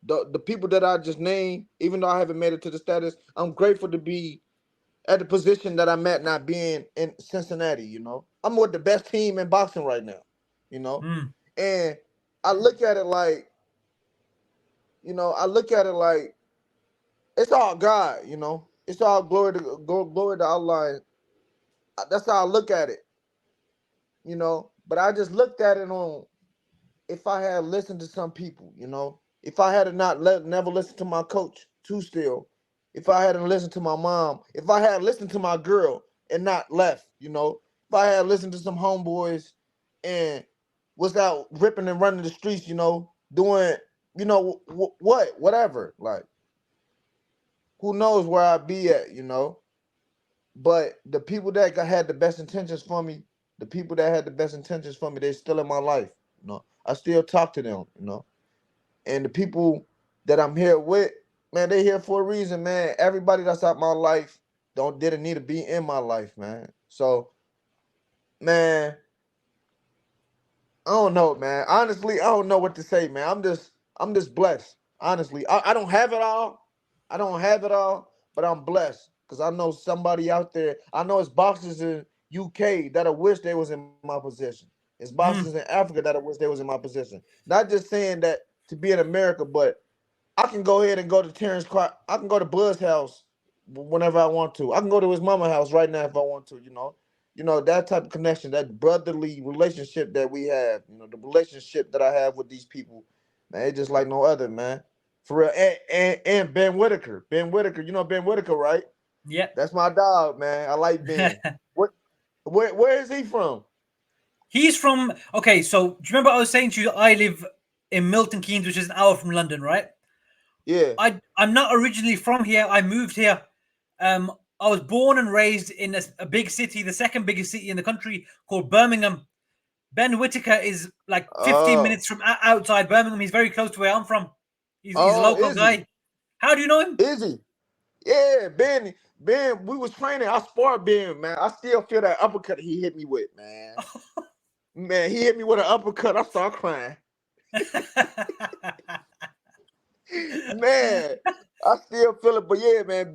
the people that I just named, even though I haven't made it to the status, I'm grateful to be at the position that I'm at, not being in Cincinnati, you know. I'm with the best team in boxing right now, you know. Mm. And I look at it like, I look at it like it's all God, you know. It's all glory to Allah. That's how I look at it, you know. But I just looked at it on, if I had listened to some people, you know, if I had never listened to my coach too still, if I hadn't listened to my mom, if I had listened to my girl and not left, you know, if I had listened to some homeboys and was out ripping and running the streets, you know, doing, you know, whatever, like, who knows where I'd be at, you know. But the people that had the best intentions for me, they're still in my life. You know, I still talk to them. You know, and the people that I'm here with, man, they here for a reason, man. Everybody that's out my life didn't need to be in my life, man. So, man, I don't know, man. Honestly, I don't know what to say, man. I'm just blessed. Honestly, I don't have it all. I don't have it all, but I'm blessed because I know somebody out there. I know it's boxers in UK that I wish they was in my position. It's boxers in Mm. Africa that I wish they was in my position. Not just saying that to be in America, but I can go ahead and go to I can go to Bud's house whenever I want to. I can go to his mama house right now if I want to. You know that type of connection, that brotherly relationship that we have. You know, the relationship that I have with these people, man, it's just like no other, man. For real. And Ben Whittaker, you know Ben Whittaker, right? Yeah. That's my dog, man. I like Ben. What? Where is he from? He's from. Okay, so do you remember I was saying to you I live in Milton Keynes, which is an hour from London, right? Yeah. I'm not originally from here. I moved here. I was born and raised in a big city, the second biggest city in the country, called Birmingham. Ben Whittaker is like 15 Oh. minutes from outside Birmingham. He's very close to where I'm from. He's a Oh, local is he? guy. How do you know him? Is he? Yeah, Ben, we was training. I sparred Ben, man. I still feel that uppercut he hit me with, man. Man, he hit me with an uppercut. I started crying. Man, I still feel it. But yeah, man,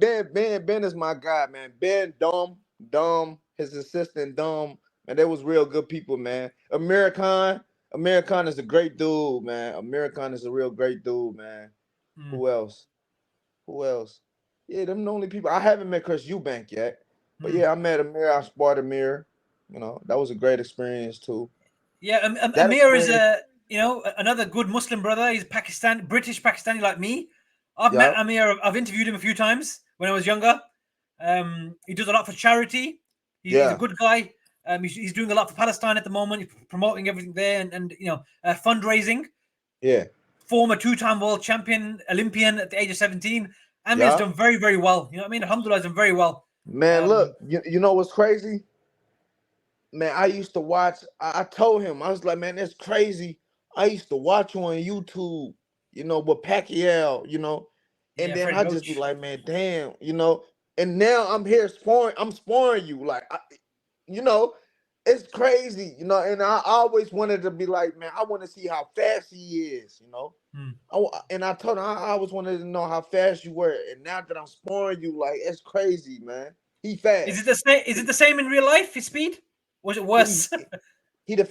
Ben is my guy, man. Ben, Dom, his assistant, Dom, man, they was real good people, man. American is a great dude, man. American is a real great dude, man. Hmm, Who else? Who else? Yeah, them the only people. I haven't met Chris Eubank yet. But hmm. yeah, I met Amir. I sparred Amir. You know, that was a great experience too. Yeah, That Amir is experience, another good Muslim brother. He's British Pakistani like me. I've met yup, Amir. I've interviewed him a few times when I was younger. He does a lot for charity. He's a yeah, good guy. He's doing a lot for Palestine at the moment. He's promoting everything there and fundraising. yeah, Former two-time world champion, Olympian at the age of 17. Amir's yeah. done very, very well. You know what I mean? Alhamdulillah, he's done very well. Man, look, Um, you know what's crazy? Man, I used to watch. I told him, I was like, man, that's crazy. I used to watch you on YouTube, with Pacquiao, and yeah, then Freddie I just be Roach. like, man, damn, and now I'm here sparring. I'm sparring you, like, you know, it's crazy, and I always wanted to be like, man, I want to see how fast he is. Hmm. And I told him I always wanted to know how fast you were, and now that I'm sparring you, like, it's crazy, man. He Is it fast. the same? Is it He the same in real life? His speed? Was it he worse? he the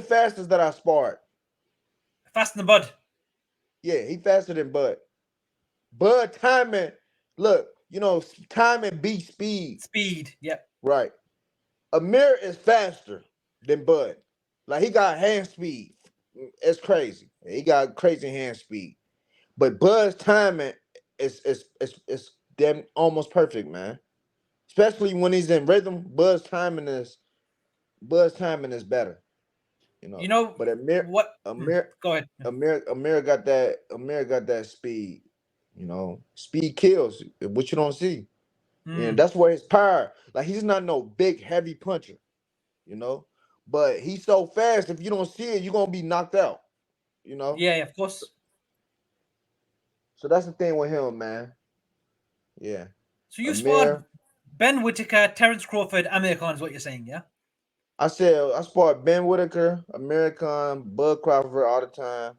fastest that I sparred. Fast in the bud. Yeah, he faster than Bud. Bud timing, look, timing beats speed, Speed. Yep. right? Amir is faster than Bud. Like, he got hand speed. It's crazy. He got crazy hand speed. But Bud's timing is damn almost perfect, man. Especially when he's in rhythm, Bud's timing is better, You know But Amir what? Amir Go ahead. Amir got that speed. Speed kills, what you don't see. And that's where his power. Like he's not no big heavy puncher, you know. But he's so fast. If you don't see it, you're gonna be knocked out. You know. Yeah, of course. So that's the thing with him, man. Yeah. So you sparred Amir. Ben Whittaker, Terence Crawford, Amir Khan is what you're saying, yeah? I said I sparred Ben Whittaker, American, Bud Crawford all the time.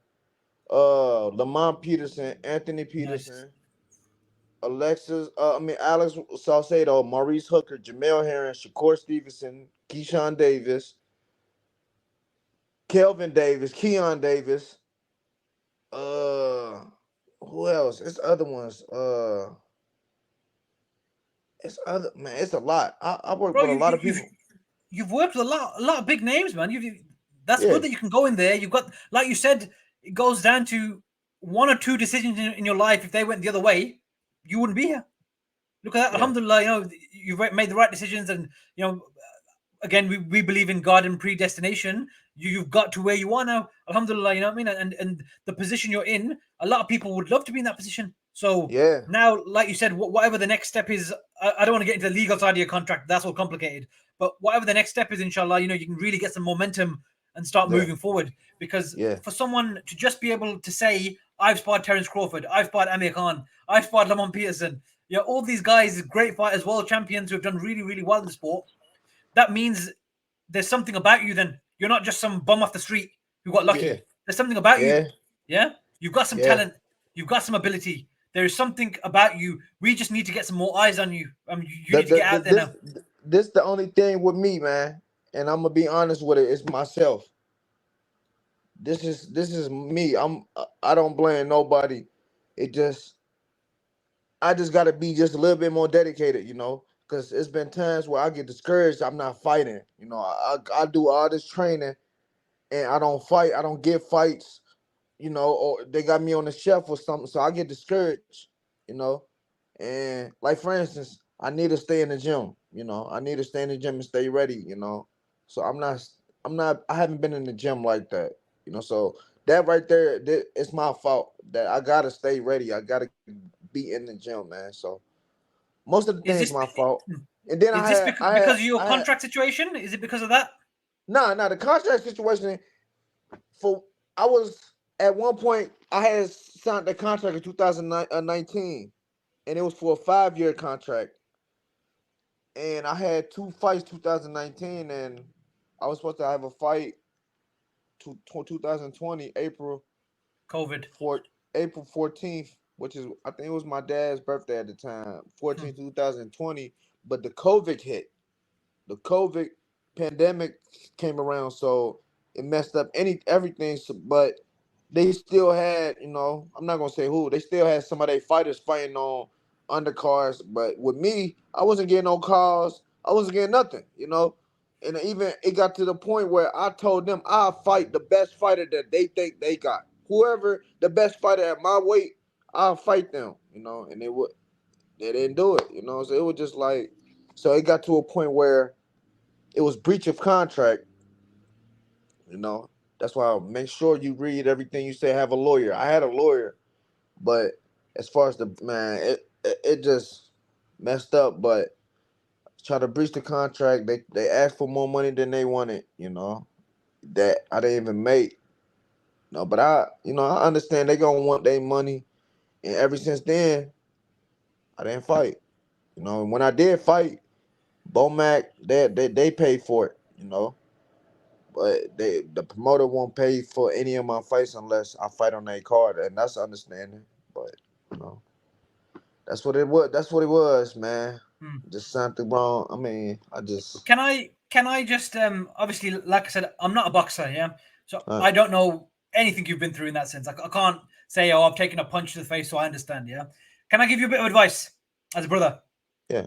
Lamont Peterson, Anthony Nice. Peterson, Alex Salcedo, Maurice Hooker, Jamel Herring, Shakur Stevenson, Keyshawn Davis, Kelvin Davis, Keon Davis. Uh, who else? It's other ones. It's other man. It's a lot. I work Bro, with a lot of people. you've worked with a lot of big names, man. That's Yeah, good that you can go in there. You've got, like you said, it goes down to one or two decisions in your life. If they went the other way, you wouldn't be here. Look at that. yeah, Alhamdulillah, you've made the right decisions, and again, we believe in God and predestination. You've got to where you are now. Alhamdulillah, you know what I mean? And the position you're in, a lot of people would love to be in that position. So yeah, now, like you said, whatever the next step is, I don't want to get into the legal side of your contract. That's all complicated. But whatever the next step is, inshallah, you can really get some momentum and start yeah, moving forward. Because yeah, for someone to just be able to say, I've sparred Terence Crawford, I've sparred Amir Khan, I've sparred Lamont Peterson, all these guys, great fighters, world champions who have done really, really well in the sport. That means there's something about you. Then you're not just some bum off the street who got yeah, lucky. There's something about you. yeah, Yeah, you've got some yeah. talent. You've got some ability. There is something about you. We just need to get some more eyes on you. You The, need to the, get the, out there now. this the only thing with me, man. And I'm gonna be honest with it. It's myself. This is me. I don't blame nobody. It just I just gotta be just a little bit more dedicated, because it's been times where I get discouraged. I'm not fighting. I do all this training and I don't fight. I don't get fights. Or they got me on the shelf or something, so I get discouraged. You know, and like for instance, I need to stay in the gym. I need to stay in the gym and stay ready. So I'm not. I haven't been in the gym like that. So that right there, it's my fault that I gotta stay ready. I gotta be in the gym, man. So most of the Is things this my fault. And then is this because of your I had contract situation? Is it because of that? nah, the contract situation for I was at one point I had signed the contract in 2019, and it was for a 5-year contract. And I had two fights 2019, and I was supposed to have a fight 2020 COVID. for April 14th, which is I think it was my dad's birthday at the time, 14th 2020. But the COVID hit. The COVID pandemic came around, so it messed up everything. So, but they still had, I'm not gonna say who. They still had some of their fighters fighting on undercards. But with me, I wasn't getting no calls. I wasn't getting nothing. And even it got to the point where I told them I'll fight the best fighter that they think they got. Whoever the best fighter at my weight, I'll fight them. And they didn't do it. So it was just like, so it got to a point where it was breach of contract. That's why I'll make sure you read everything you say. Have a lawyer. I had a lawyer, but as far as the man, it just messed up. But try to breach the contract. They asked for more money than they wanted. That I didn't even make. No, but I understand they gonna want their money, and ever since then, I didn't fight. And when I did fight, Bo Mac, they paid for it. But the promoter won't pay for any of my fights unless I fight on their card, and that's understanding. But you know, that's what it was. That's what it was, man. Hmm. Just something wrong. I mean, I just Can I just obviously, like I said, I'm not a boxer, yeah, so uh, I don't know anything you've been through in that sense. I can't say, oh, I've taken a punch to the face, so I understand, yeah. Can I give you a bit of advice as a brother? yeah,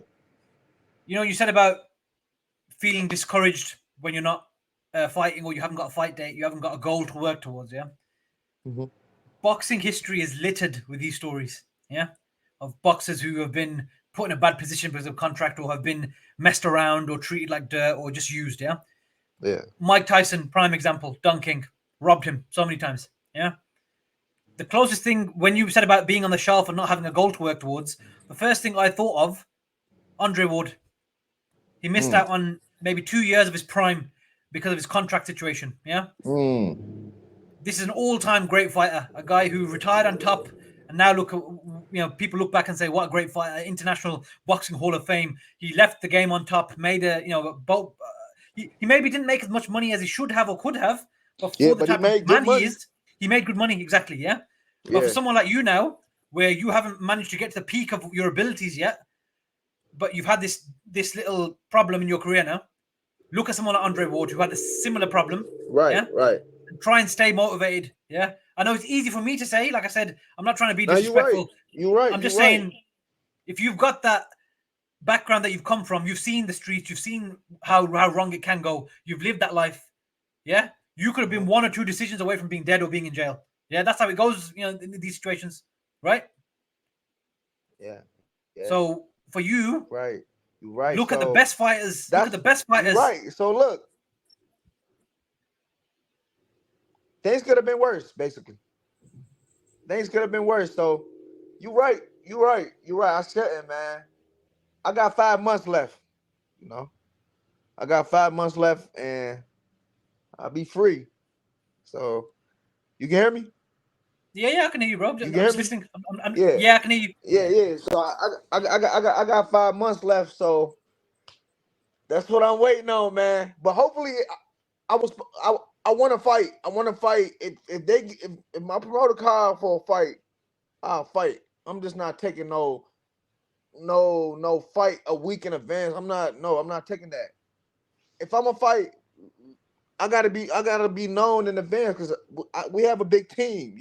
You said about feeling discouraged when you're not fighting, or you haven't got a fight date, you haven't got a goal to work towards, yeah. hmm Boxing history is littered with these stories, yeah, of boxers who have been put in a bad position because of contract, or have been messed around, or treated like dirt, or just used, yeah. yeah, Mike Tyson, prime example, King, robbed him so many times, yeah. The closest thing, when you said about being on the shelf and not having a goal to work towards, the first thing I thought of, Andre Ward. He missed out on maybe 2 years of his prime because of his contract situation. Yeah. This is an all-time great fighter, a guy who retired on top, and now people look back and say, "What a great fighter!" International Boxing Hall of Fame. He left the game on top, made he maybe didn't make as much money as he should have or could have, but for the type of man he is, he made good money. Exactly, yeah. But for someone like you now, where you haven't managed to get to the peak of your abilities yet, but you've had this little problem in your career now. Look at someone like Andre Ward who had a similar problem. Right. Try and stay motivated. Yeah. I know it's easy for me to say. Like I said, I'm not trying to be disrespectful. You're right. I'm just saying, if you've got that background that you've come from, you've seen the streets, you've seen how wrong it can go. You've lived that life. Yeah. You could have been 1 or 2 decisions away from being dead or being in jail. Yeah. That's how it goes, in these situations. Right. Yeah. So for you, right. You're right. Look at the best fighters. Look at the best fighters. Right. So look. Things could have been worse, basically. Things could have been worse. So you're right. I said it, man. I got 5 months left. I got 5 months left and I'll be free. So you can hear me? Yeah, I can hear you, bro. I'm just listening. Yeah, I can hear you. Yeah. So I got 5 months left. So that's what I'm waiting on, man. But hopefully, I want to fight. I want to fight. If my promoter call for a fight, I'll fight. I'm just not taking no fight a week in advance. I'm not taking that. If I'm a fight, I gotta be known in advance because we have a big team.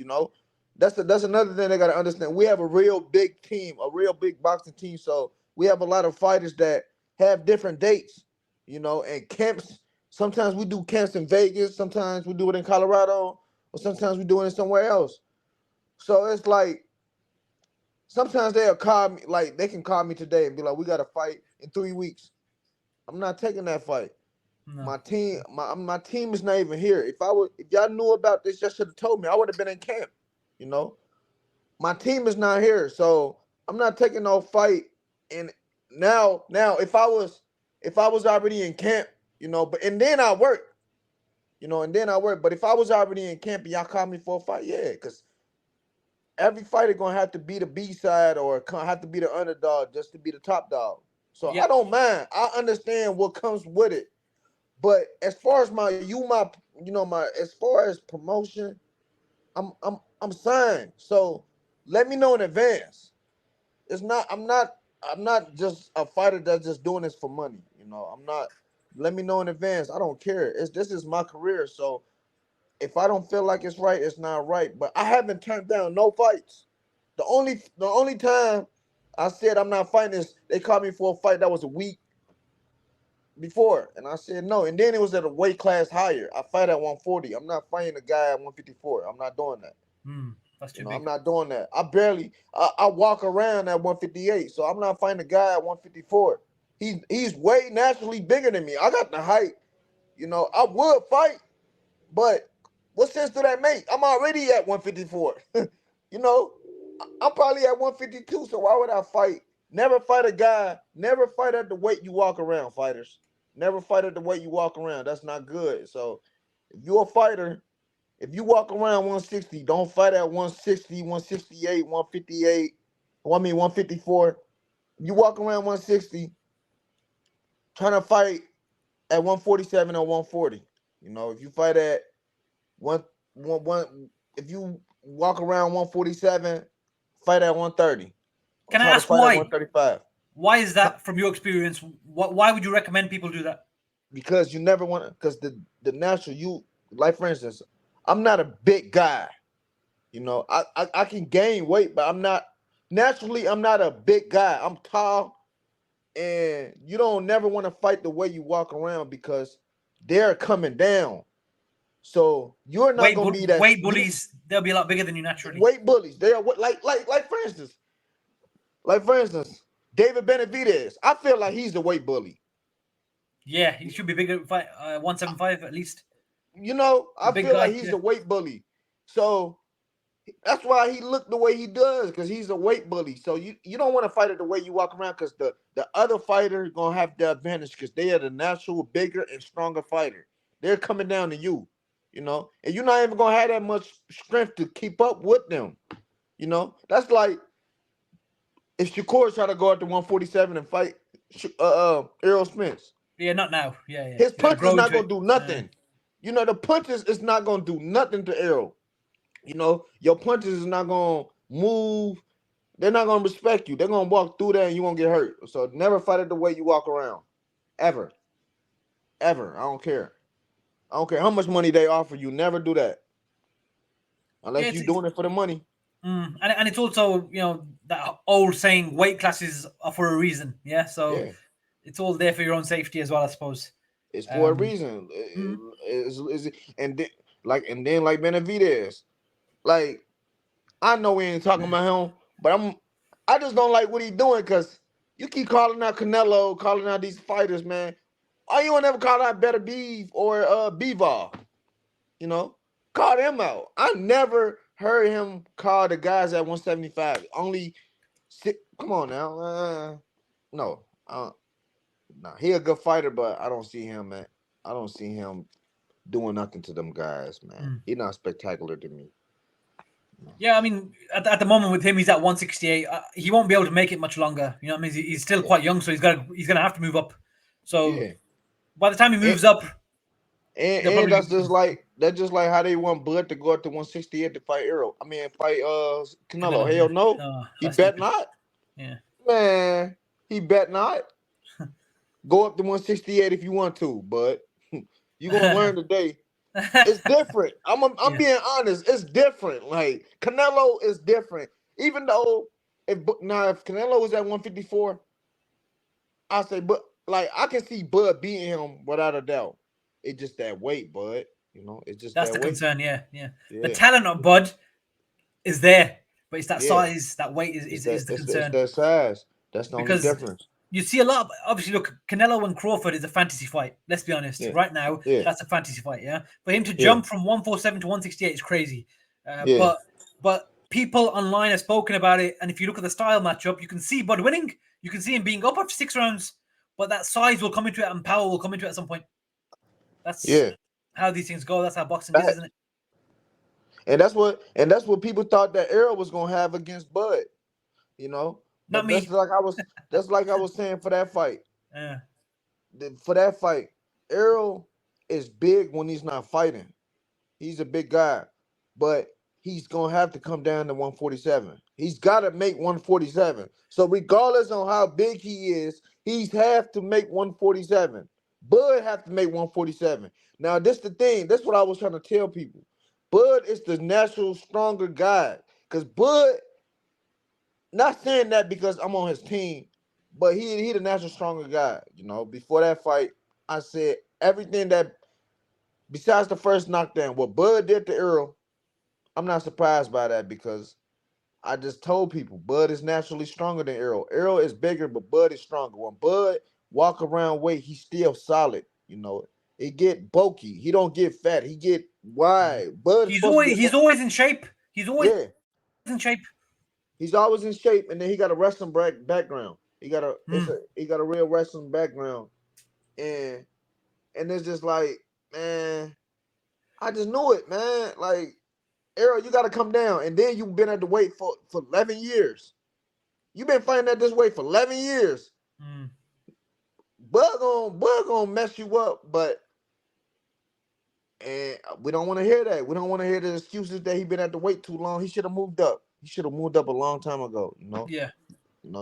That's another thing they gotta understand. We have a real big team, a real big boxing team. So we have a lot of fighters that have different dates, and camps. Sometimes we do camps in Vegas. Sometimes we do it in Colorado, or sometimes we do it somewhere else. So it's like sometimes they'll call me, like they can call me today and be like, "We got to fight in 3 weeks." I'm not taking that fight. No. My team is not even here. If y'all knew about this, y'all should have told me. I would have been in camp. My team is not here, so I'm not taking no fight. And now, if I was already in camp, and then I work, But if I was already in camp and y'all called me for a fight, yeah, because every fighter gonna have to be the B side or have to be the underdog just to be the top dog. So I don't mind. I understand what comes with it. But as far as as far as promotion, I'm signed. So let me know in advance. I'm not just a fighter that's just doing this for money. I'm not. Let me know in advance. I don't care. This is my career. So if I don't feel like it's right, it's not right. But I haven't turned down no fights. The only time I said I'm not fighting is they called me for a fight that was a week before, and I said no. And then it was at a weight class higher. I fight at 140. I'm not fighting a guy at 154. I'm not doing that. That's too big. I'm not doing that. I walk around at 158, so I'm not fighting a guy at 154. He's way naturally bigger than me. I got the height. I would fight, but what sense do that make? I'm already at 154. I'm probably at 152, so why would I fight? Never fight a guy. Never fight at the weight you walk around, fighters. Never fight at the weight you walk around. That's not good. So if you're a fighter, if you walk around 160, don't fight at 160, 168, 158. 154. You walk around 160, trying to fight at 147 or 140. If you fight at if you walk around 147, fight at 130. Can I ask why? 135. Why is that from your experience? Why would you recommend people do that? Because you never want to, because the natural, like for instance, I'm not a big guy. I can gain weight, but I'm not a big guy. I'm tall, and you don't never want to fight the way you walk around because they're coming down. So you're not going to be that weight bullies. They'll be a lot bigger than you naturally. Weight bullies. They are like for instance, David Benavidez. I feel like he's the weight bully. Yeah, he should be bigger. 175 at least. I feel like he's the weight bully. So That's why he looked the way he does, because he's a weight bully. So you don't want to fight it the way you walk around, because the other fighter gonna have the advantage because they are the natural, bigger and stronger fighter. They're coming down to you, and you're not even gonna have that much strength to keep up with them. That's like if Shakur try to go out to 147 and fight Errol Spence. Yeah, not now. Yeah. His He's got to punches grow not into gonna it. do nothing. The punches is not gonna do nothing to Errol. Your punches is not gonna move. They're not gonna respect you. They're gonna walk through there and you won't get hurt. So never fight it the way you walk around. Ever. Ever. I don't care. I don't care how much money they offer you. Never do that. Yeah, Unless you're doing it for the money. and it's also that old saying, weight classes are for a reason. Yeah, so Yeah. it's all there for your own safety as well, I suppose. It's for a reason. And then like Benavidez. Like, I know we ain't talking about him, but I just don't like what he's doing, because you keep calling out Canelo, calling out these fighters, man. Why you don't ever call out Better Beef or Bivol? Call them out. I never heard him call the guys at 175. Only come on now. No. Nah, he a good fighter, but I don't see him, man. I don't see him doing nothing to them guys, man. He's not spectacular to me. Yeah, I mean, at the moment with him, he's at 168. He won't be able to make it much longer. You know what I mean? He's still quite young, so he's gonna have to move up. So Yeah. by the time he And, moves up, they'll and probably that's just like how they want Bud to go up to 168 to fight Earl. I mean, fight Canelo. Yeah. Hell no. Oh, He that's bet stupid. not. Yeah. Man, he bet not. Go up to 168 if you want to, but you're gonna learn today. It's different. I'm Yeah. being honest. It's different. Like, Canelo is different. Even though if Canelo was at 154, I say, but like, I can see Bud beating him without a doubt. It's just that weight, Bud. It's just That's that the weight. concern. Yeah. The Yeah, talent of Bud is there, but it's that yeah. size, that weight It's is that the it's concern. that size. That's the only Because difference. you see a lot. Obviously, look, Canelo and Crawford is a fantasy fight. Let's be honest. Yeah, Right now, yeah, that's a fantasy fight. Yeah, for him to yeah, jump from 147 to 168 is crazy. yeah, But people online have spoken about it, and if you look at the style matchup, you can see Bud winning. You can see him being up after 6 rounds, but that size will come into it, and power will come into it at some point. That's yeah. how these things go. That's how boxing is, That, isn't it? and that's what people thought that Errol was gonna have against Bud. Not But me. that's like I was saying for that fight. Uh, For that fight, Errol is big when he's not fighting. He's a big guy, but he's gonna have to come down to 147. He's got to make 147. So regardless on how big he is, he's have to make 147. Bud have to make 147. Now, this the thing. That's what I was trying to tell people. Bud is the natural stronger guy. Because Bud, not saying that because I'm on his team, but he the natural stronger guy. Before that fight, I said everything that besides the first knockdown, what Bud did to Earl, I'm not surprised by that, because I just told people Bud is naturally stronger than Earl. Earl is bigger, but Bud is stronger. When Bud walk around weight, he's still solid. It get bulky. He don't get fat. He get wide. Bud is supposed to be he's always in shape. He's always yeah. in shape. He's always in shape, and then he got a wrestling background. He got a real wrestling background, and it's just like, man, I just knew it, man. Like, Errol, you got to come down. And then you've been at the weight for 11 years. You've been fighting at this weight for 11 years. Bud gonna mess you up, but and we don't want to hear that. We don't want to hear the excuses that he been at the weight too long. He should have moved up. He should have moved up a long time ago. Yeah.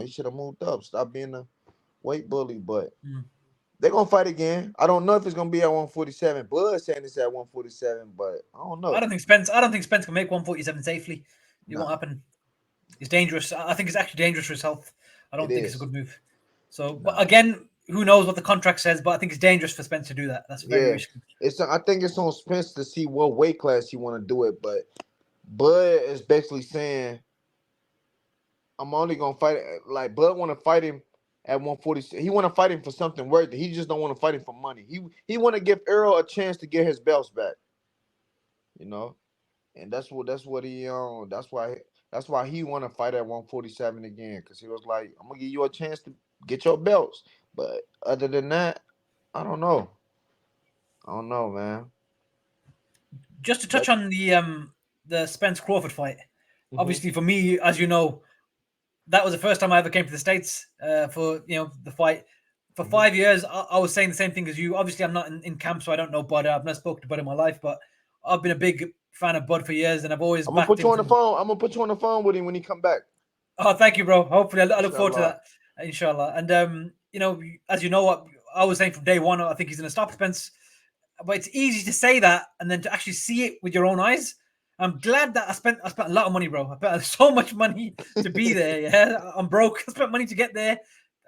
He should have moved up. Stop being a weight bully. But they're gonna fight again. I don't know if it's gonna be at 147. Bud saying it's at 147, but I don't know. I don't think Spence can make 147 safely. It won't Nah, happen. It's dangerous. I think it's actually dangerous for his health. I it don't think it's a is. good move. So, but Nah. again, who knows what the contract says? But I think it's dangerous for Spence to do that. That's very Yeah, risky. I think it's on Spence to see what weight class he want to do it, but Bud is basically saying, I'm only gonna fight. Like, Bud want to fight him at 140. He want to fight him for something worthy. He just don't want to fight him for money. He want to give Earl a chance to get his belts back. You know, and that's what he that's why he want to fight at 147 again, because he was like, I'm gonna give you a chance to get your belts. But other than that, I don't know. I don't know, man. Just to That touch on the Spence Crawford fight. hmm Obviously, for me, as you know, that was the first time I ever came to the States for the fight. For hmm 5 years, I was saying the same thing as you. Obviously, I'm not in camp, so I don't know Bud. I've not spoken to Bud in my life, but I've been a big fan of Bud for years, and I've always I'm gonna backed put you him on the from. phone. I'm gonna put you on the phone with him when he come back. Oh, thank you, bro. Hopefully, I look forward to Inshallah. that, inshallah. And as you know, what I was saying from day one, I think he's going to stop Spence. But it's easy to say that, and then to actually see it with your own eyes. I'm glad that I spent a lot of money, bro. I spent so much money to be there. Yeah, I'm broke. I spent money to get there.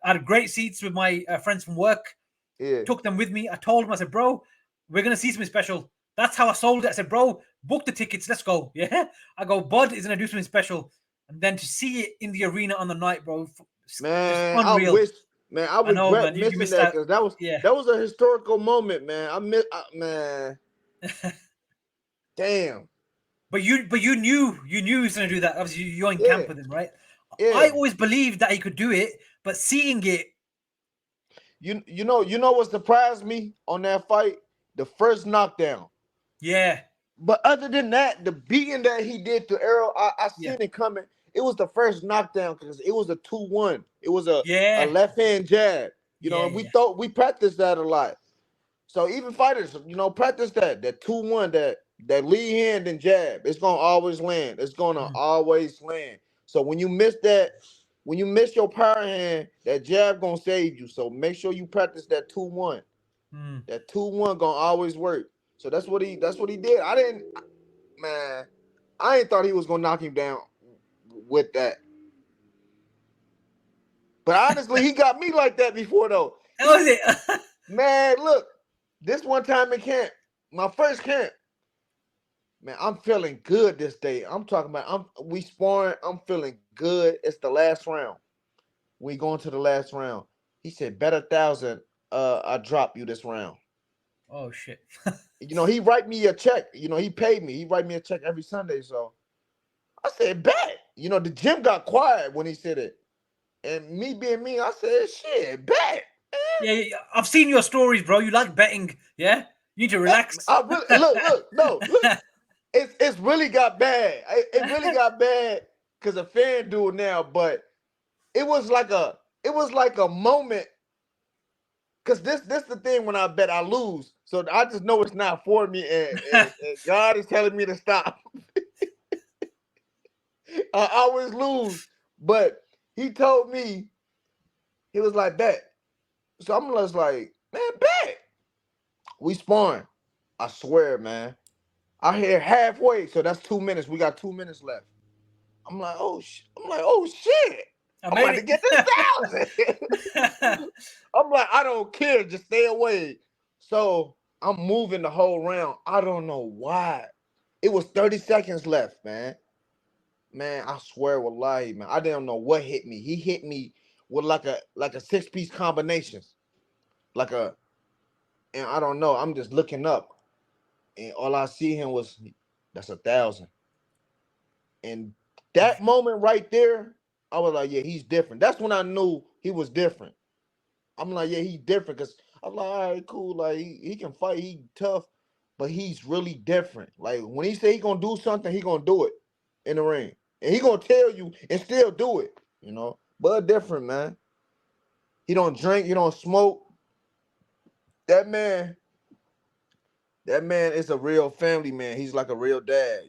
I had great seats with my friends from work. Yeah. Took them with me. I told them, I said, bro, we're gonna see something special. That's how I sold it. I said, bro, book the tickets. Let's go. Yeah. I go, Bud is gonna do something special, and then to see it in the arena on the night, bro, just Man, I unreal. wish, man, I I know, regret man. You missing missed that, out. because that was Yeah. that was a historical moment, man. Man, damn. But you knew he was gonna do that. Obviously, you're in Yeah, camp with him, right? I yeah. always believed that he could do it, but seeing it, You know what surprised me on that fight? The first knockdown. yeah, But other than that, the beating that he did to Errol, I yeah, seen it coming. It was the first knockdown because it was a 2-1. It was a yeah, left hand jab. yeah, And we yeah. thought we practiced that a lot. So even fighters, practice that 2-1, that lead hand and jab. It's gonna always land. It's gonna Mm, always land. So when you miss your power hand, that jab gonna save you. So make sure you practice that 2-1. mm. That 2-1 gonna always work. So that's what he did. I didn't, man. I ain't thought he was gonna knock him down with that. But honestly, he got me like that before though. That was it. Man, look, this one time in camp, my first camp, man, I'm feeling good this day. I'm talking about we sparring, I'm feeling good. It's the last round. We going to the last round. He said, bet 1,000 I drop you this round. Oh shit. He write me a check. He paid me. He write me a check every Sunday. So I said, bet. The gym got quiet when he said it. And me being me, I said, shit, bet. Yeah, yeah, I've seen your stories, bro. You like betting, yeah? You need to relax. I really look, no, look. It's really got bad. It really got bad because of FanDuel now, but it was like a moment. Cause this the thing, when I bet I lose. So I just know it's not for me, and God is telling me to stop. I always lose. But he told me, he was like, bet. So I'm just like, man, bet. We sparring. I swear, man. I hear halfway, so that's 2 minutes. We got 2 minutes left. I'm like, oh shit. I I'm made about to get this 1,000. it. I'm like, I don't care. Just stay away. So I'm moving the whole round. I don't know why. It was 30 seconds left, man. Man, I swear, wallahi, man. I didn't know what hit me. He hit me with like a six-piece combination. Like a, and I don't know. I'm just looking up. And all I see him was, that's 1,000. And that moment right there, I was like, yeah, he's different. That's when I knew he was different. I'm like, yeah, he's different, because I'm like, all right, cool. Like, he can fight, he tough, but he's really different. Like, when he say he gonna do something, he gonna do it in the ring. And he gonna tell you and still do it. But different, man. He don't drink, he don't smoke. That man, that man is a real family man. He's like a real dad.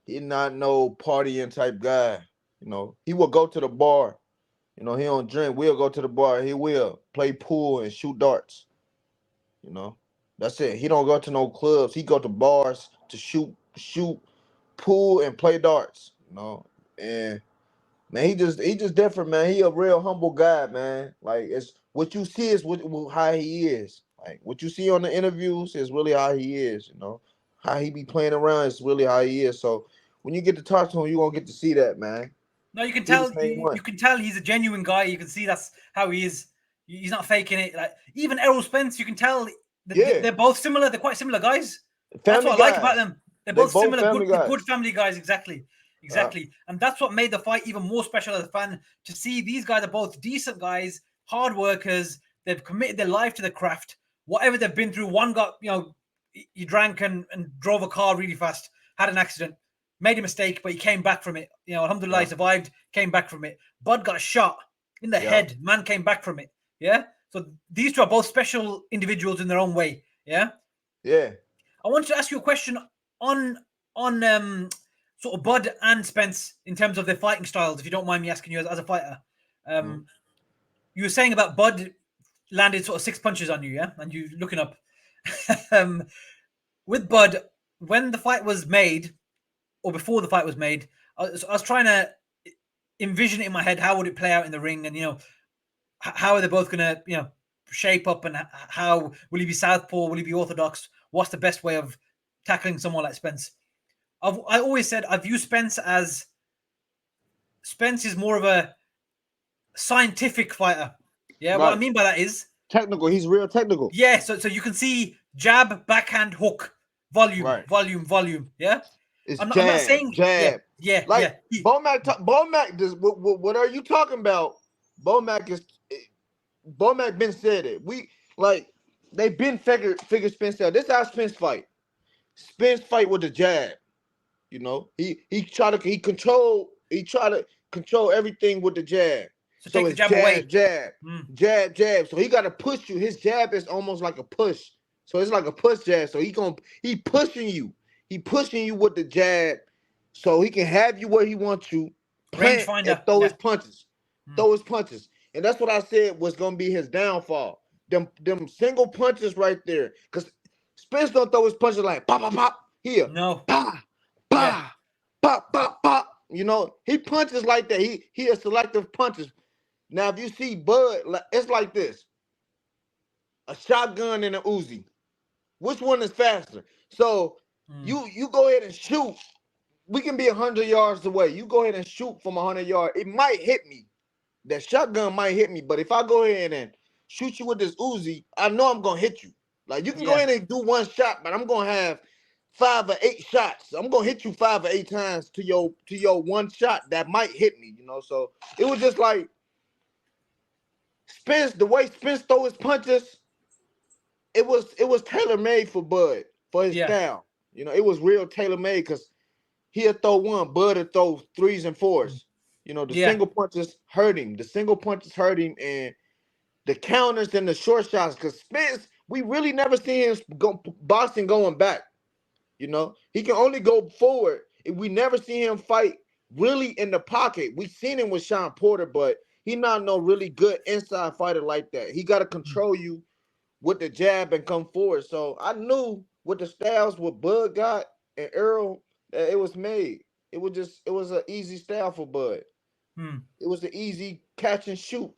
He not no partying type guy. He will go to the bar. He don't drink. We'll go to the bar. He will play pool and shoot darts. You know, that's it. He don't go to no clubs. He go to bars to shoot pool and play darts. And man, he just different, man. He a real humble guy, man. Like, it's what you see is how he is. Like, what you see on the interviews is really how he is. How he be playing around is really how he is. So when you get to talk to him, you gonna get to see that, man. No, you can He the tell. same You one. can tell he's a genuine guy. You can see that's how he is. He's not faking it. Like even Errol Spence, you can tell Yeah, they're both similar. They're quite similar guys. That's family what I like about guys. them. They're They both both similar, family good guys. family guys. Exactly. And that's what made the fight even more special as a fan, to see these guys are both decent guys, hard workers. They've committed their life to the craft. Whatever they've been through, one got, he drank and drove a car really fast, had an accident, made a mistake, but he came back from it. Alhamdulillah, he survived, came back from it. Bud got shot in the head. Man came back from it. Yeah. So these two are both special individuals in their own way. Yeah. Yeah. I want to ask you a question on sort of Bud and Spence in terms of their fighting styles, if you don't mind me asking you as a fighter. You were saying about Bud landed sort of 6 punches on you, yeah? And you looking up. With Bud, when the fight was made, or before the fight was made, I was trying to envision it in my head. How would it play out in the ring? And, how are they both going to, shape up? And how will he be southpaw? Will he be orthodox? What's the best way of tackling someone like Spence? I always said I view Spence is more of a scientific fighter. Yeah, what I mean by that is technical. He's real technical. Yeah, so you can see jab, backhand, hook, volume. Yeah, It's I'm jab, not saying jab. Yeah. Bo Mac. What are you talking about? Bo Mac been said it. They've been figure Spence out. This is how Spence fight. Spence fight with the jab. He try to control everything with the jab. So take the it's jab away. Jab. So he got to push you. His jab is almost like a push. So it's like a push jab. So he pushing you. He pushing you with the jab, so he can have you where he wants you. Plant and throw his punches. Throw his punches. And that's what I said was gonna be his downfall. Them single punches right there. Because Spence don't throw his punches like pop, pop, pop. Here. No. Bah, bah, pop, pop, pop. He punches like that. He a selective punches. Now, if you see Bud, it's like this: a shotgun and an Uzi. Which one is faster? So you go ahead and shoot. We can be 100 yards away. You go ahead and shoot from 100 yards. It might hit me. That shotgun might hit me. But if I go ahead and shoot you with this Uzi, I know I'm gonna hit you. Like you can go ahead and do one shot, but I'm gonna have 5 or 8 shots. I'm gonna hit you 5 or 8 times to your one shot that might hit me. So it was just like Spence. The way Spence throw his punches, it was tailor made for Bud, for his style. It was real tailor made because he'll throw one, Bud will throw 3s and 4s. The single punches hurt him. And the counters and the short shots. Because Spence, we really never see him boxing going back. He can only go forward. We never see him fight really in the pocket. We seen him with Sean Porter, but he not no really good inside fighter like that. He got to control you with the jab and come forward. So I knew with the styles what Bud got and Earl, it was made. It was an easy style for Bud. It was an easy catch and shoot.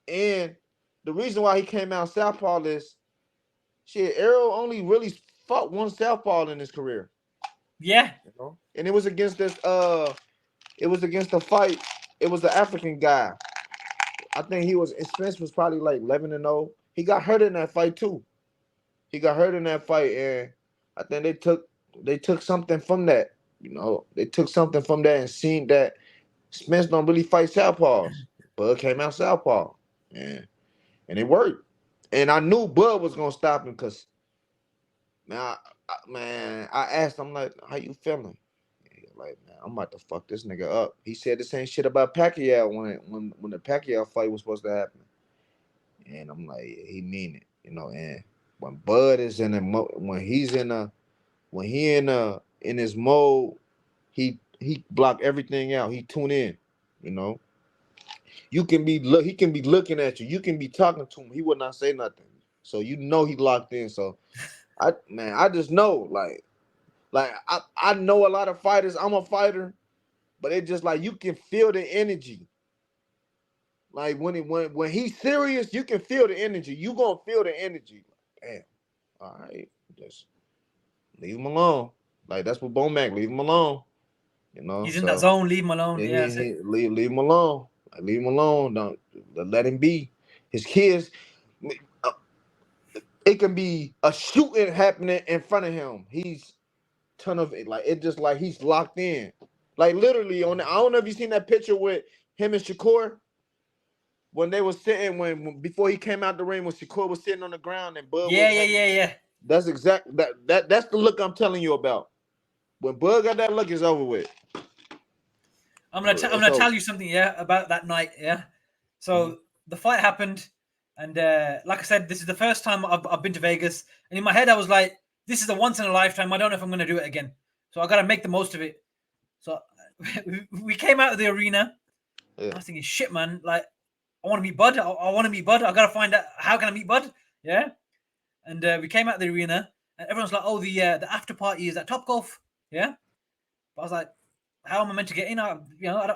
And the reason why he came out southpaw is Earl only really fought one southpaw in his career. Yeah. And it was against this a fight. It was the African guy. I think Spence was probably like 11-0. He got hurt in that fight too. And I think they took something from that. They took something from that and seen that Spence don't really fight southpaws. Bud came out southpaw, and it worked. And I knew Bud was gonna stop him because, I asked him, like, how you feeling? Like, man, I'm about to fuck this nigga up. He said the same shit about Pacquiao when the Pacquiao fight was supposed to happen. And I'm like, yeah, he mean it, And when Bud is in in his mode, he block everything out. He tune in, he can be looking at you. You can be talking to him. He would not say nothing. So he locked in. So I just know I know a lot of fighters. I'm a fighter, but it's just like you can feel the energy. Like when he's serious, you can feel the energy. You gonna feel the energy. Damn. All right, just leave him alone. Like that's what Bo Mac, leave him alone. He's in that zone. Leave him alone. Leave him alone. Leave him alone. Don't let him be. His kids. It can be a shooting happening in front of him. He's ton of it. Like, it just like he's locked in. Like, literally on the, I don't know if you seen that picture with him and Shakur when they was sitting when before he came out the ring, when Shakur was sitting on the ground and Bud was Yeah. That's that's the look I'm telling you about. When Bud got that look, it's over with. I'm gonna tell you something, yeah, about that night, yeah. So the fight happened, and like I said, this is the first time I've been to Vegas, and in my head I was like, this is a once in a lifetime. I don't know if I'm gonna do it again, so I gotta make the most of it. So we came out of the arena. Yeah. I was thinking, shit, man, like I want to meet Bud. I want to meet Bud. I gotta find out how can I meet Bud, yeah. And we came out of the arena, and everyone's like, oh, the after party is at Top Golf, yeah. But I was like, how am I meant to get in? I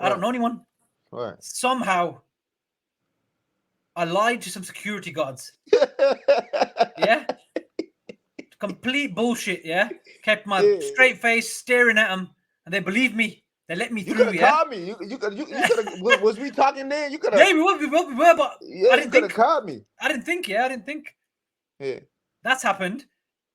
don't know anyone. Right. Somehow, I lied to some security guards. Yeah, complete bullshit. Yeah, kept my straight face, staring at them, and they believed me. They let me You through. could have Yeah, called me. You could have. Was we talking then? You could have. yeah, we were, but Yeah, I you didn't could have think. called me. I didn't think. Yeah, I didn't think. Yeah. That's happened.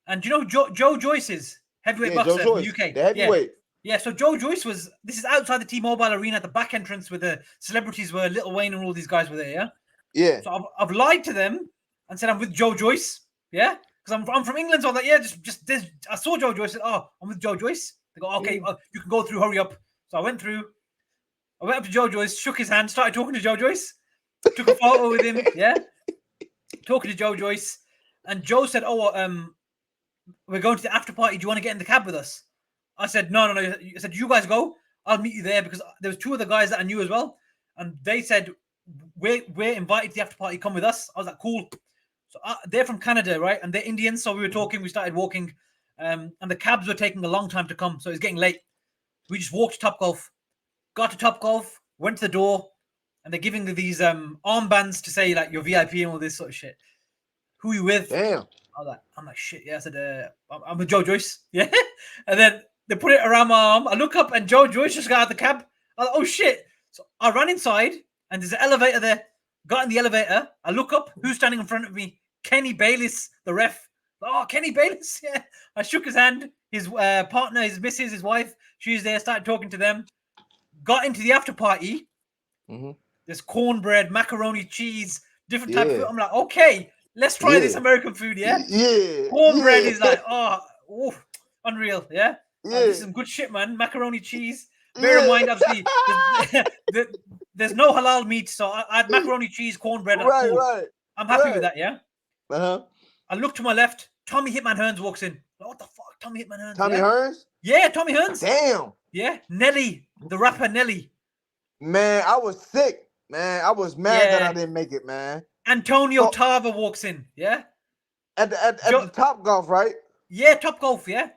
And you know Joe Joyce's heavyweight Joe boxer from Joyce, the UK. the heavyweight. Yeah, so Joe Joyce was. This is outside the T-Mobile Arena at the back entrance where the celebrities were. Lil Wayne and all these guys were there. Yeah. Yeah. So I've lied to them and said I'm with Joe Joyce. Yeah, because I'm from England. So I was like, yeah, just this. I saw Joe Joyce. Said, oh, I'm with Joe Joyce. They go, okay, you can go through. Hurry up. So I went through. I went up to Joe Joyce, shook his hand, started talking to Joe Joyce, took a photo with him. Yeah, talking to Joe Joyce, and Joe said, oh, we're going to the after party. Do you want to get in the cab with us? I said, no. I said, you guys go. I'll meet you there, because there was two other guys that I knew as well. And they said, we're invited to the after party. Come with us. I was like, cool. So they're from Canada, right? And they're Indians. So we were talking. We started walking. And the cabs were taking a long time to come. So it's getting late. We just walked to Topgolf. Got to Topgolf. Went to the door. And they're giving these armbands to say, like, you're VIP and all this sort of shit. Who are you with? Damn. I'm like, shit. Yeah, I said, I'm with Joe Joyce. Yeah. And then they put it around my arm. I look up and Joe Joyce just got out of the cab. I was like, oh shit. So I ran inside and there's an elevator there. Got in the elevator. I look up. Who's standing in front of me? Kenny Bayliss, the ref. Oh, Kenny Bayliss. Yeah. I shook his hand. His partner, his missus, his wife. She's there. Started talking to them. Got into the after party. There's cornbread, macaroni, cheese, different type of food. I'm like, okay, let's try this American food. Yeah. Yeah. Cornbread is like, oof, unreal. Yeah. This is some good shit, man. Macaroni, cheese. Bear in mind, obviously, there's no halal meat, so I had macaroni, cheese, cornbread. Right. I'm happy with that, yeah? I look to my left. Tommy Hitman Hearns walks in. Like, what the fuck? Tommy Hitman Hearns. Tommy Hearns? Yeah, Tommy Hearns. Damn. Yeah, Nelly, the rapper Nelly. Man, I was sick, man. I was mad that I didn't make it, man. Antonio Tarver walks in, yeah? At the Top Golf, right? Yeah, Top Golf, yeah?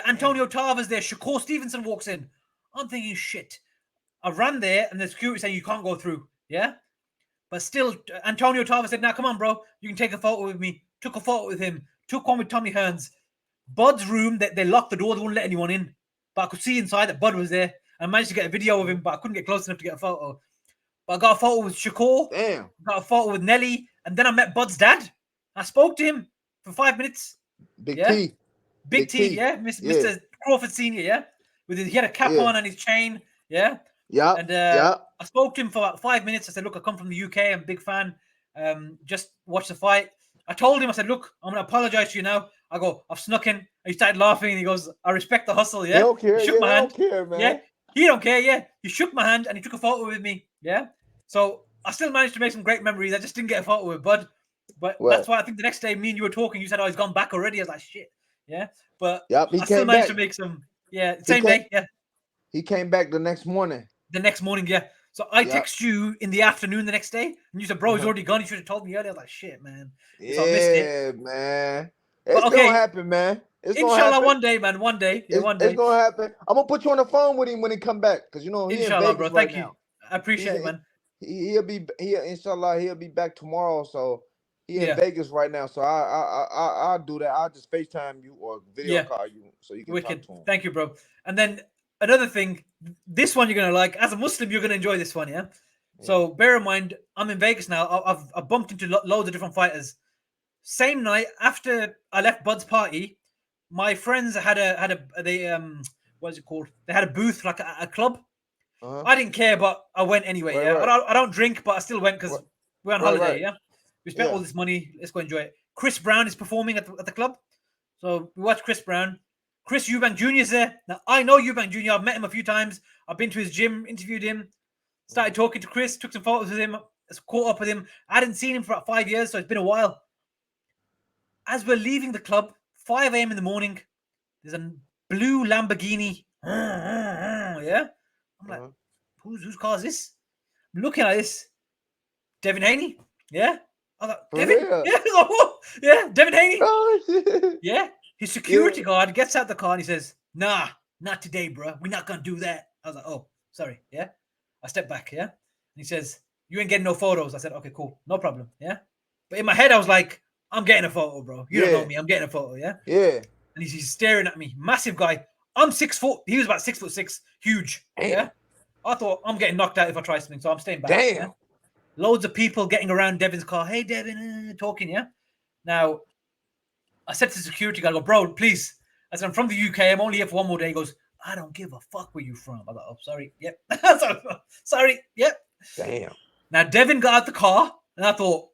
Antonio Tarver's there. Shakur Stevenson walks in. I'm thinking, shit. I ran there and the security saying you can't go through. Yeah. But still, Antonio Tarver said, come on, bro. You can take a photo with me. Took a photo with him. Took one with Tommy Hearns. Bud's room, they locked the door. They wouldn't let anyone in. But I could see inside that Bud was there. I managed to get a video of him, but I couldn't get close enough to get a photo. But I got a photo with Shakur. Damn. Got a photo with Nelly. And then I met Bud's dad. I spoke to him for 5 minutes. Big T. Big T, yeah. Mr. Crawford Sr., yeah. He had a cap on and his chain, yeah. Yeah. And I spoke to him for about 5 minutes. I said, look, I come from the UK. I'm a big fan. Just watch the fight. I told him, I said, look, I'm going to apologize to you now. I go, I've snuck in. And he started laughing and he goes, I respect the hustle, yeah. He don't care. He shook my hand. Don't care, man. Yeah. He don't care, yeah. He shook my hand and he took a photo with me, yeah. So I still managed to make some great memories. I just didn't get a photo with Bud. But that's why I think the next day, me and you were talking. You said, oh, he's gone back already. I was like, shit, yeah. But I still managed to make some, same day, yeah. He came back the next morning. The next morning, yeah. So I text you in the afternoon the next day, and you said, bro, he's already gone. You should have told me earlier. I was like, shit, man. Yeah, so I missed it. Man. It's going to happen, man. Inshallah, one day, man. One day. Yeah, one day. It's going to happen. I'm going to put you on the phone with him when he come back. Because, you know, he's inshallah, in Vegas bro. Thank you. now. I appreciate it, man. Inshallah, he'll be back tomorrow. So he in Vegas right now. So I'll do that. I'll just FaceTime you or video call you so you can talk to him. Thank you, bro. And then another thing, this one you're going to like. As a Muslim, you're going to enjoy this one, yeah? So bear in mind, I'm in Vegas now. I've bumped into loads of different fighters. Same night, after I left Bud's party, my friends had what's it called? They had a booth like a club. I didn't care, but I went anyway. Right, Yeah, right. I don't drink, but I still went because we're on Right, holiday. right. Yeah, we spent all this money. Let's go enjoy it. Chris Brown is performing at the club, so we watch Chris Brown. Chris Eubank Jr. is there. Now I know Eubank Jr. I've met him a few times. I've been to his gym, interviewed him, started talking to Chris, took some photos with him, caught up with him. I hadn't seen him for about 5 years, so it's been a while. As we're leaving the club, 5 a.m. in the morning, there's a blue Lamborghini. Yeah, I'm like, whose car is this? I'm looking at this. Devin Haney. Yeah. I was like, Devin? Real? Yeah. What? Yeah, Devin Haney. Oh, shit. Yeah. His security guard gets out the car and he says, nah, not today, bro. We're not going to do that. I was like, oh, sorry. Yeah. I stepped back. Yeah. And he says, you ain't getting no photos. I said, okay, cool. No problem. Yeah. But in my head, I was like, I'm getting a photo, bro. You don't know me. I'm getting a photo. Yeah. Yeah. And he's staring at me. Massive guy. I'm 6 foot. He was about 6'6", huge. Damn. Yeah. I thought I'm getting knocked out if I try something, so I'm staying back. Damn. Yeah? Loads of people getting around Devin's car. Hey, Devin, talking, yeah? Now, I said to the security guy, I go, bro, please. I said, I'm from the UK. I'm only here for one more day. He goes, I don't give a fuck where you from. I was like, oh, sorry. Yep. Sorry. Yep. Damn. Now, Devin got out the car, and I thought,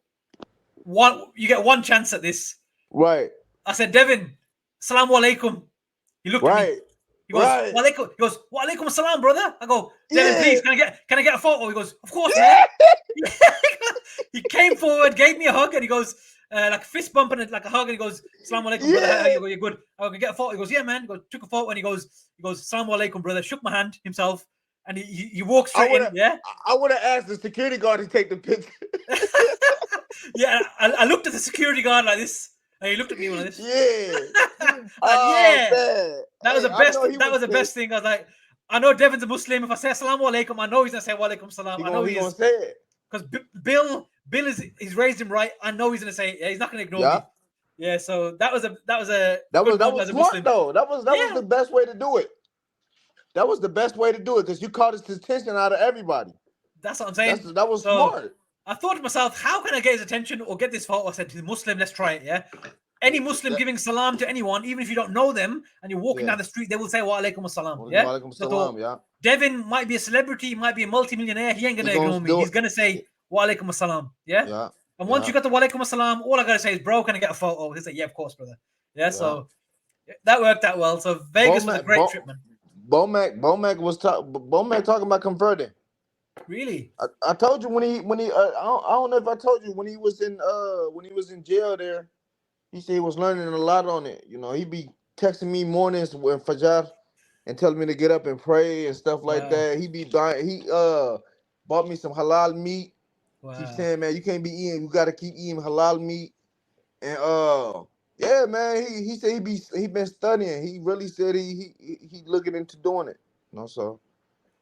you get one chance at this. Right. I said, Devin, Assalamu alaikum. He looked at me. He goes, Walaikum. He goes, Walaikum assalam, brother. I go, Devin, please, can I get a photo? He goes, of course, man. He came forward, gave me a hug, and he goes, like a fist bump and like a hug, and he goes, Assalamu alaikum, brother. How you go? You're good. I can get a photo. He goes, yeah, man. He goes, took a photo, and he goes, Assalamu alaikum, brother. Shook my hand himself, and he walked straight in. Yeah. I would have asked the security guard to take the picture. Yeah, I looked at the security guard like this. And he looked at me like this. Yeah. Yeah. That was the best. That was the best thing. I was like, I know Devin's a Muslim. If I say Assalamu alaikum, I know he's gonna say Wa alaikum salam. I know he's gonna say it. Because Bill he's raised him right. I know he's gonna say it. Yeah, he's not gonna ignore me. Yeah. So that was smart though. That was the best way to do it. That was the best way to do it because you caught his attention out of everybody. That's what I'm saying. That was smart. I thought to myself, how can I get his attention or get this photo? I said to the Muslim, let's try it. Yeah. Any Muslim giving salam to anyone, even if you don't know them, and you're walking down the street, they will say wa alaikum assalam. Yeah. Wa alaikum salam, yeah. Devin might be a celebrity, might be a multi-millionaire. He ain't gonna ignore me. He's gonna say wa alaikum assalam. Yeah. Yeah. And once you got the wa alaikum assalam, all I gotta say is, bro, can I get a photo? He'll say, yeah, of course, brother. Yeah. So that worked out well. So Vegas was a great trip, man. Bo Mac was talking about converting. Really? I told you when he I don't know if I told you when he was in jail there, he said he was learning a lot on it. You know, he be texting me mornings when Fajr and telling me to get up and pray and stuff like that. He bought me some halal meat. Wow. He's saying, man, you can't be eating, you gotta keep eating halal meat. And yeah, man, he said he been studying. He really said he looking into doing it. You know, so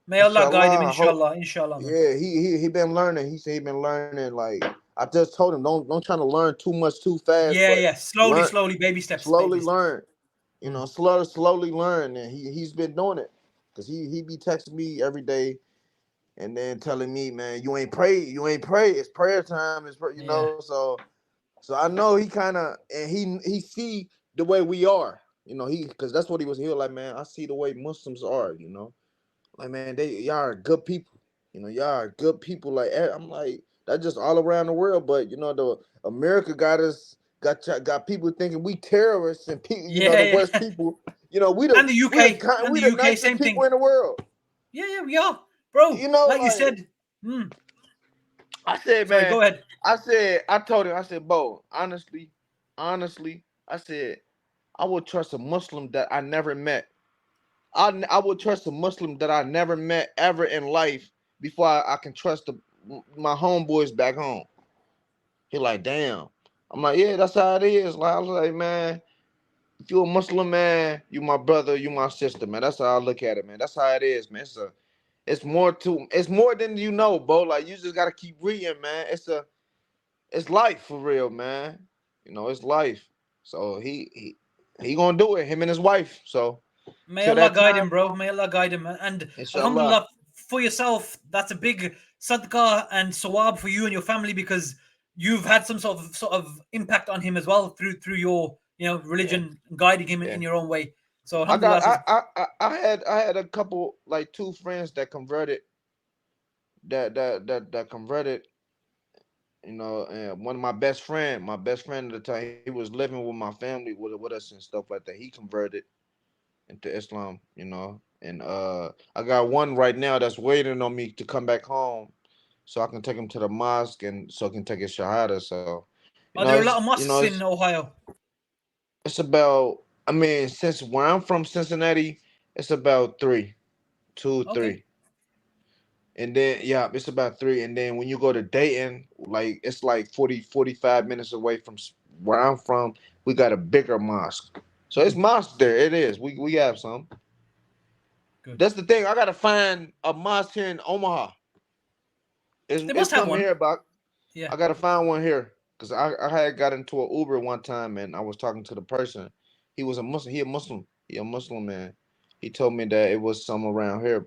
may Allah guide him, inshallah. Man. Yeah, he been learning. He said he been learning. Like I just told him, don't try to learn too much too fast. Yeah. Slowly, baby steps. Slowly learn. You know, slowly learn. And he's been doing it because he be texting me every day, and then telling me, man, you ain't pray. It's prayer time. You know. So I know he kind of and he see the way we are. You know, because that's what he was. He was like, man, I see the way Muslims are. You know. Like, man, y'all are good people. You know, y'all are good people. Like, I'm like, that's just all around the world. But, you know, the America got people thinking we terrorists and people, the worst people. You know, we the UK, we the nicest same people thing. in the world. Yeah, we are, bro. You know, like you said. I said, man. Go ahead. I told him, I said, Bo, honestly, I said, I would trust a Muslim that I never met. I would trust a Muslim that I never met ever in life before I can trust my homeboys back home. He like, damn. I'm like, yeah, that's how it is. Like, I was like, man, if you're a Muslim, man, you my brother, you my sister, man. That's how I look at it, man. That's how it is, man. It's more than you know, Bo. Like, you just gotta keep reading, man. It's life for real, man. You know, it's life. So he gonna do it, him and his wife. So may Allah guide him, bro. May Allah guide him. And alhamdulillah, for yourself, that's a big sadaqah and sawab for you and your family because you've had some sort of impact on him as well through your religion guiding him in yeah. your own way. So I got alhamdulillah. So I had a couple like two friends that converted that converted, and one of my best friend at the time, he was living with my family with us and stuff like that. He converted into Islam, and I got one right now that's waiting on me to come back home so I can take him to the mosque and so I can take his shahada. So, are there a lot of mosques in Ohio? it's about, I mean, since where I'm from, Cincinnati, it's about two, Okay, three. And then yeah, it's about three. And then when you go to Dayton, like it's like 45 minutes away from where I'm from, we got a bigger mosque. So it's good, mosque there. It is. We have some. good. That's the thing. I gotta find a mosque here in Omaha. They It's must have something one. here about. Yeah. I gotta find one here because I had got into an Uber one time and I was talking to the person. He was a Muslim. He a Muslim. He a Muslim man. He told me that it was some around here.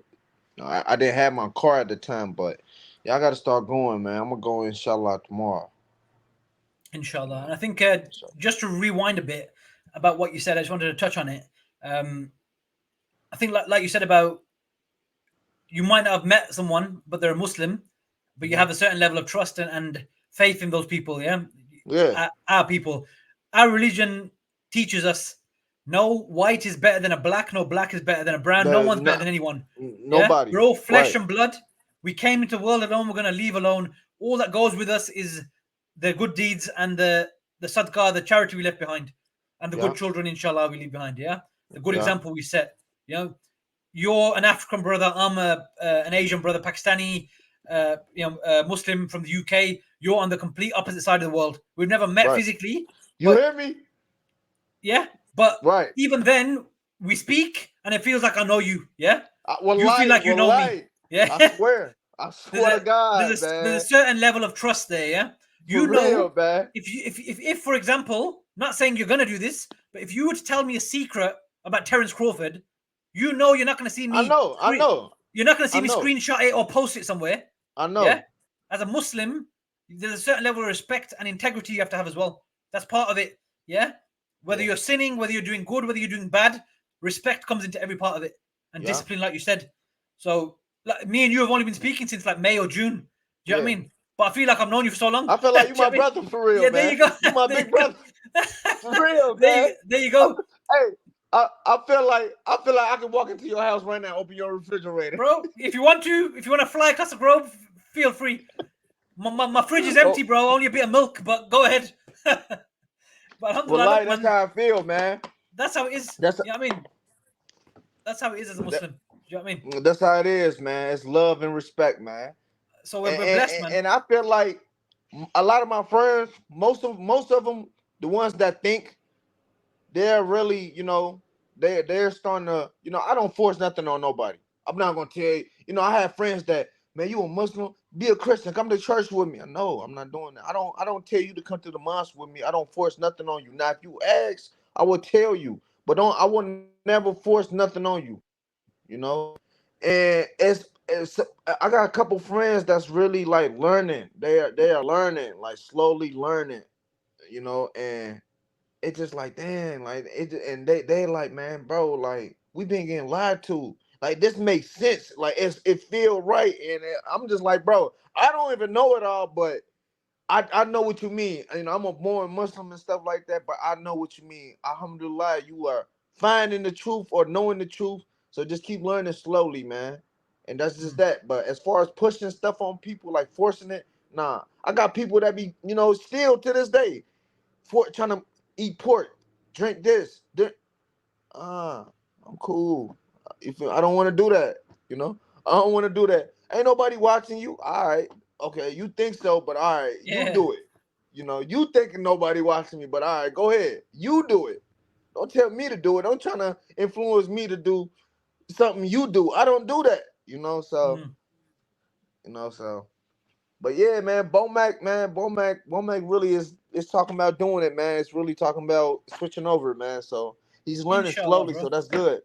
I didn't have my car at the time, but yeah, I got to start going, man. I'm gonna go inshallah tomorrow. You Inshallah. And know, I think so just to rewind a bit about what you said, I just wanted to touch on it. Um, I think, like you said about you might not have met someone, but they're a Muslim, but you mhm. have a certain level of trust and faith in those people. Yeah, Yeah, our people, our religion teaches us no white is better than a black, no black is better than a brown, no there's one's better not than anyone. Yeah, we're nobody. all flesh Right? and blood. We came into the world alone. We're going to leave alone. All that goes with us is the good deeds and the sadaqah, the charity we left behind, and the good Yeah, children, inshallah, we leave behind. Yeah, the good yeah. example we set. You know, you're an African brother. I'm an Asian brother, Pakistani, Muslim from the UK. You're on the complete opposite side of the world. We've never met Right. physically, You but hear me? yeah, but Right. even then we speak, and it feels like I know you. Yeah, you feel Wallahi, like you know me. wallahi. Yeah, I swear. I there's swear a to God, there's a man. certain level of trust there. Yeah, For you know, real, man. if for example, not saying you're gonna do this, but if you were to tell me a secret about Terence Crawford, you know you're not gonna see I me know. I screen. know. You're not gonna I see me know. screenshot it or post it somewhere. I Yeah, know. as a Muslim, there's a certain level of respect and integrity you have to have as well. That's part of it. Yeah, whether Yeah. you're sinning, whether you're doing good, whether you're doing bad, respect comes into every part of it, and Yeah. discipline, like you said. So, like, me and you have only been speaking since like May or June. Do you know what I Yeah. mean? But I feel like I've known you for so long. I feel Do like you you know my what I mean? brother for real, Yeah, there man. you go. You my there big you go. brother for real, there man. you there you go, Hey, I feel like I can walk into your house right now, open your refrigerator. bro. If you want to fly across the globe, feel free. My fridge is Oh, empty, bro. Only a bit of milk, but go ahead. But well, alhamdulillah, like look, that's man, how I feel, man. that's how it is. That's You know what I mean? That's how it is as a that, Muslim. Do you know what I mean? that's how it is, man. It's love and respect, man. So And we're blessed, and, man. and I feel like a lot of my friends, most of them, the ones that think they're really, they're starting to, I don't force nothing on nobody. I'm not gonna tell you, I have friends that, man, you a Muslim, be a Christian, come to church with me. No, I'm not doing that. I don't tell you to come to the mosque with me. I don't force nothing on you. Now, if you ask, I will tell you, but I will never force nothing on you. And it's I got a couple friends that's really like learning. They are learning, like slowly learning, and it's just like damn, like and they like, man, bro, like we been getting lied to. Like this makes sense. Like it feel right, and I'm just like, bro, I don't even know it all, but I know what you mean. I'm a born Muslim and stuff like that, but I know what you mean. Alhamdulillah, you are finding the truth or knowing the truth. So just keep learning slowly, man. And that's just Mm. that. But as far as pushing stuff on people, like forcing it, nah. I got people that be, still to this day, trying to eat pork, drink this. Ah, I'm cool. If I don't want to do that, I don't want to do that. Ain't nobody watching you. All right, okay, you think so, but all right, you Yeah. do it. You thinking nobody watching me, but all right, go ahead, you do it. Don't tell me to do it. Don't trying to influence me to do something you do. I don't do that. So Mm. so. But yeah, man, Bo Mac really is talking about doing it, man. It's really talking about switching over, man. So he's learning Inshallah, slowly, so bro. that's good.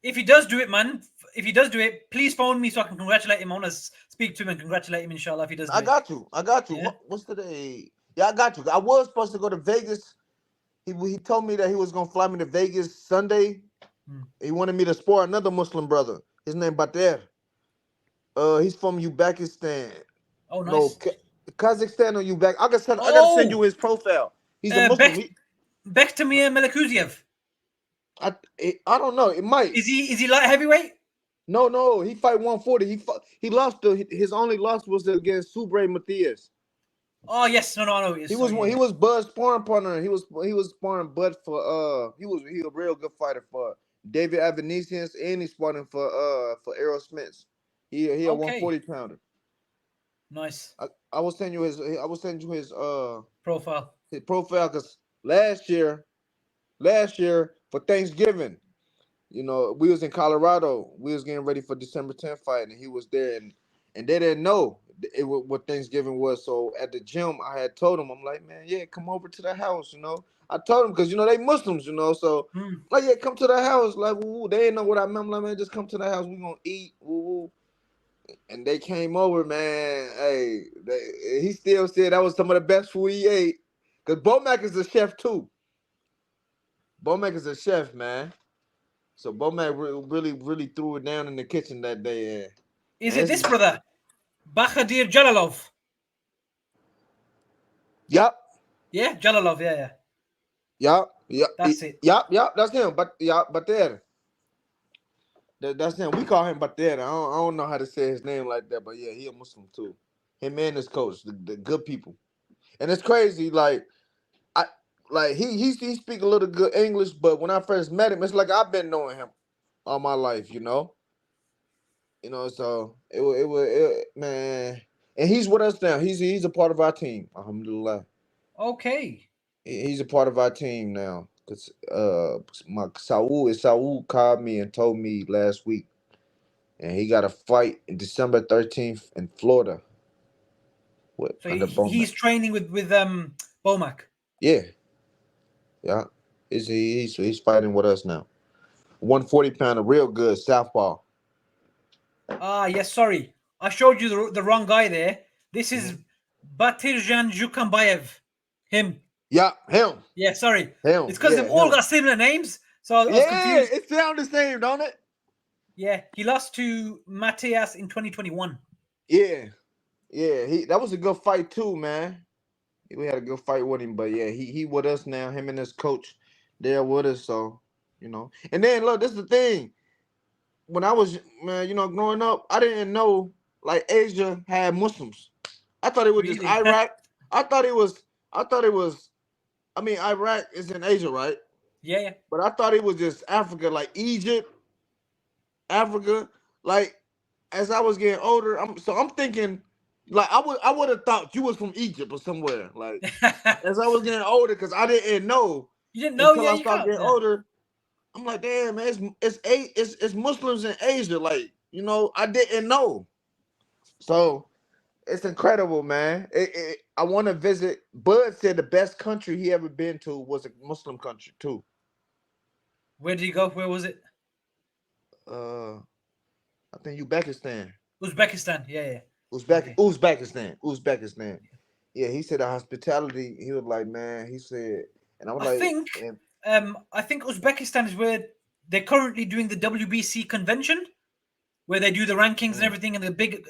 If he does do it, man, if he does do it, please phone me so I can congratulate him. I want to speak to him and congratulate him, inshallah, if he does do I it. got you. I got you. Yeah. What's today? Yeah, I got you. I was supposed to go to Vegas He told me that he was gonna fly me to Vegas Sunday. Hmm. He wanted me to spar another Muslim brother. His name Bater. He's from Uzbekistan. Oh, No, nice. Kazakhstan or Uzbek. I gotta send you Oh, his profile. He's a Muslim. Bektemir Melikuziev. I I don't know. It might. Is he light heavyweight? No. He fight 140. He lost. His only loss was against Subre Matias. Oh yes, no, I know it is. So He yeah. was Bud's sparring partner. He was sparring Bud for he a real good fighter for David Avanesians, and he's sparring for Errol Smith. He a Okay, 140 pounder. nice I will send you profile. his profile because last year for Thanksgiving, we was in Colorado. We was getting ready for December 10th fight, and he was there, and they didn't know what Thanksgiving was. So at the gym, I had told him, I'm like, man, yeah, come over to the house. I told him because they Muslims, so Hmm. like, yeah, come to the house. Like, woo, they didn't know what I meant. I'm like, man, just come to the house. We gonna eat. Woo, woo. And they came over, man. Hey, he still said that was some of the best food he ate. Cause Bo Mac is a chef too. Bo Mac is a chef, man. So Bo Mac really, really threw it down in the kitchen that day. Is And it this brother, Bahadir Jalalov? yup, Yeah, Jalalov. Yeah. yup, yup, That's it. yup. That's him. But there, that's him. We call him Bater. I don't know how to say his name like that, but yeah, he a Muslim too. Him and his coach, the good people. And it's crazy, like I like he speak a little good English, but when I first met him, it's like I've been knowing him all my life. So man, and he's with us now. He's a part of our team. Alhamdulillah. Okay. He's a part of our team now. Cause my Saul called me and told me last week, and he got a fight in December 13th in Florida with So under he's Bowman. training with Bo Mac. Yeah, yeah. He's fighting with us now. 140 pounder, real good southpaw. Ah, yes. Sorry, I showed you the wrong guy there. This is Mhm. Batirjan Jukambayev. Him. Yeah, him, Yeah. Sorry, him, it's because they've yeah, all him. got similar names, so I was Yeah, confused. it sounds the same, don't it? Yeah, he lost to Matias in 2021. Yeah, yeah. That was a good fight too, man. We had a good fight with him, but yeah, he with us now. Him and his coach, they're with us. So. And then look, this is the thing. When I was growing up, I didn't know like Asia had Muslims. I thought it was just Really? Iraq. I thought it was. I thought it was. I mean, Iraq is in Asia, right? Yeah. But I thought it was just Africa, like Egypt, Africa. Like as I was getting older, I'm thinking, like I would have thought you was from Egypt or somewhere. Like as I was getting older, because I didn't know You didn't know? until Yeah, I you started can't. getting Yeah. older. I'm like, damn, man, it's Muslims in Asia. Like, I didn't know. So it's incredible, man. I want to visit. Bud said the best country he ever been to was a Muslim country too. Where did he go? Where was it? Uh, I think Uzbekistan. Uzbekistan. Yeah. Okay. Uzbekistan. Yeah, he said the hospitality. He was like, man. He said, and I was I like, think and, I think Uzbekistan is where they're currently doing the WBC convention, where they do the rankings and mm, everything, and the big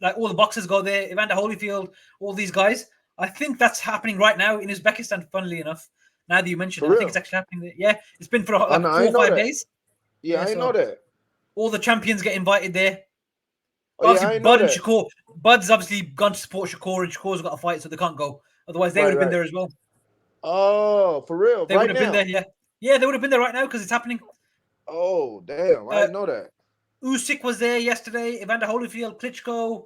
like all the boxers go there. Evander Holyfield, all these guys. I think that's happening right now in Uzbekistan. Funnily enough, now that you mentioned for it, I think it's real. actually happening there. Yeah, it's been for Oh no, like I four or ain't know five that. days. Yeah, Yeah, I ain't know so that. all the champions get invited there. Oh yeah, I Obviously, ain't know Bud and that. Shakur. Bud's obviously gone to support Shakur, and Shakur's got a fight, so they can't go. Otherwise, they would Right, have been right. there as well. Oh, for real, They would right have been there. now. Yeah, they would have been there right now because it's happening. Oh, damn, I Uh, didn't know that. Usyk was there yesterday. Evander Holyfield, Klitschko,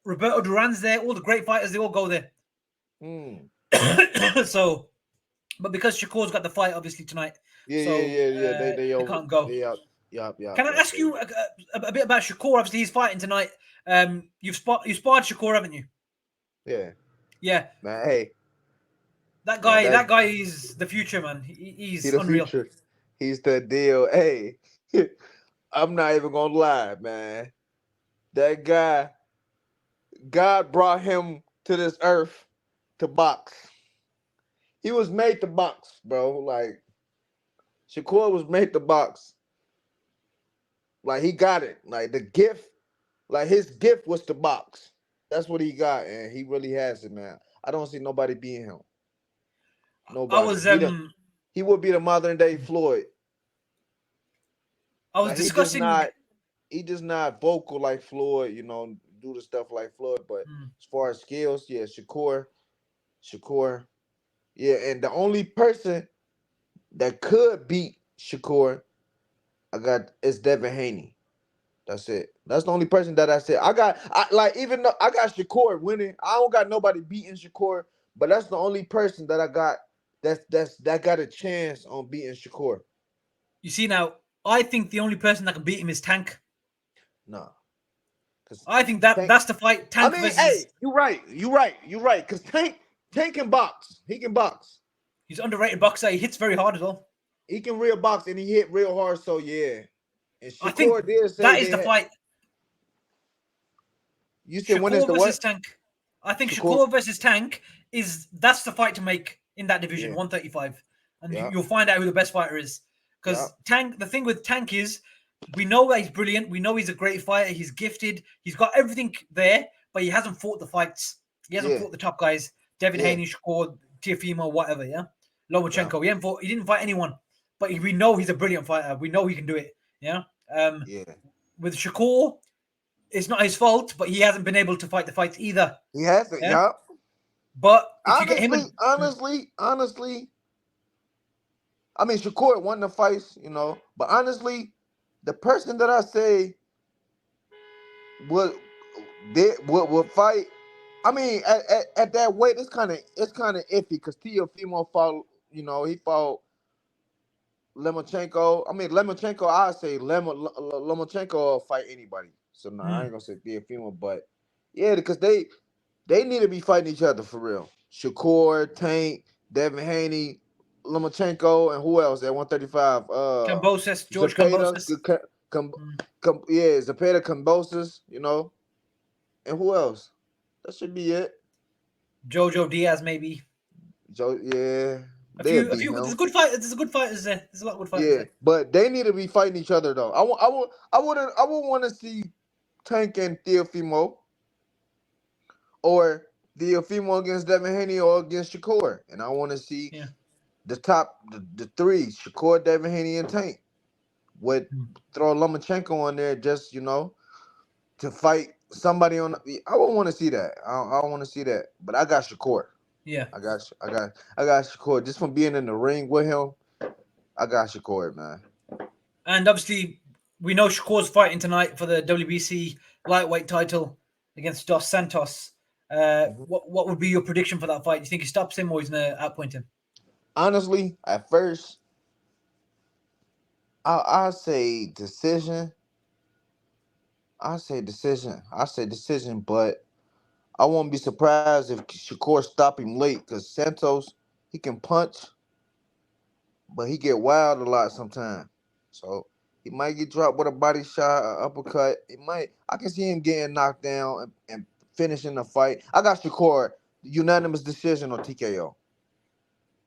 Roberto Duran's there. All the great fighters, they all go there. Hmm. So, but because Shakur's got the fight obviously tonight, so Yeah. they can't go. They Can I ask you a bit about Shakur? Obviously, he's fighting tonight. You sparred Shakur, haven't you? yeah. Yeah, Man, hey, that man, guy. That guy is the future, man. he He's the unreal. future. He's the deal. Hey, I'm not even gonna lie, man. That guy, God brought him to this earth to box. He was made to box, bro. Like Shakur was made to box. Like he got it. Like the gift, like his gift was to box. That's what he got, and he really has it, man. I don't see nobody beating him. I Nobody. was He would be the modern day Floyd. I was Like discussing. he just not vocal like Floyd, do the stuff like Floyd. But Hmm. as far as skills, yeah, Shakur, yeah, and the only person that could beat Shakur, I got is Devin Haney. That's it. That's the only person that I said. I like even though I got Shakur winning, I don't got nobody beating Shakur, but that's the only person that I got that got a chance on beating Shakur. You see now, I think the only person that can beat him is Tank. Nah, cause I think that Tank. that's the fight. I Tank mean, hey, versus. you're right. Cause Tank can box. He can box. He's underrated boxer. He hits very hard as well. He can real box and he hit real hard. So yeah. And I think Shakur did say that is they the had. fight. You said when is Shakur the versus what? Tank. I think Shakur. Shakur versus Tank that's the fight to make in that division, Yeah. 135, and Yeah. you'll find out who the best fighter is. Yeah. Because Tank, the thing with Tank is, we know that he's brilliant. We know he's a great fighter. He's gifted. He's got everything there, but he hasn't fought the fights. He hasn't Yeah. fought the top guys: Devin Yeah. Haney, Shakur, Tiafimo, whatever. Yeah, Yeah. Lomachenko. He hasn't fought. He didn't fight anyone, but we know he's a brilliant fighter. We know he can do it. Yeah. Yeah. With Shakur, it's not his fault, but he hasn't been able to fight the fights either. He has it. Yeah. Yeah. But if you get him Honestly, and honestly, I mean Shakur won the fights, but honestly, the person that I say would would fight. I mean, at that weight, it's kind of iffy because Teofimo fought. He fought Lemachenko. I mean, Lemachenko. I say Lemachenko will fight anybody. So no, I ain't gonna say Teofimo, but yeah, because they need to be fighting each other for real. Shakur, Tank, Devin Haney, Lomachenko, and who else at 135? Cambosis, George Zapata, Cambosis, yeah, Zapata, Cambosis, and who else? That should be it. Jojo Diaz, maybe. Joe, yeah, A they'll few, a beat few. There's him. a good fight. There's a good fighters there. There's a lot of good fighters Yeah, there. but they need to be fighting each other though. I would want to see Tank and Teofimo or Teofimo against Devin Haney or against Shakur, and I want to see Yeah. the three, Shakur, Devin Haney, and Tank, would throw Lomachenko on there just, to fight somebody on. I would want to see that. I don't want to see that. But I got Shakur. Yeah. I got Shakur. Just from being in the ring with him, I got Shakur, man. And obviously, we know Shakur's fighting tonight for the WBC lightweight title against Dos Santos. Mhm. What would be your prediction for that fight? Do you think he stops him or he's gonna outpoint him? Honestly, at first, I say decision. I say decision, but I won't be surprised if Shakur stop him late because Santos, he can punch, but he get wild a lot sometimes. So he might get dropped with a body shot, an uppercut. It might. I can see him getting knocked down and finishing the fight. I got Shakur unanimous decision on TKO.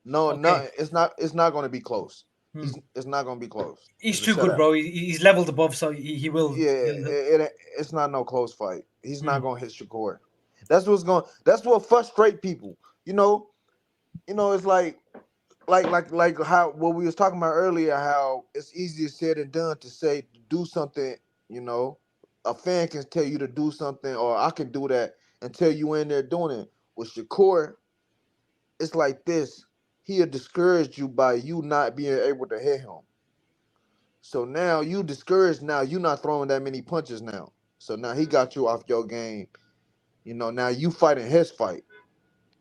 No, Okay. no, it's not going to be close. Hmm. It's not going to be close. He's It's a too good, shutout. bro. He's leveled above, so he will. Yeah, He'll, it's not no close fight. He's hmm. not going to hit Shakur. That's what frustrate people. You know, it's like how what we was talking about earlier, how it's easier said than done to say to do something, you know. A fan can tell you to do something, or I can do that until you in there doing it. With Shakur, it's like this. He'll discourage you by you not being able to hit him. So now you discouraged, now you not throwing that many punches now. So now he got you off your game. Now you fighting his fight.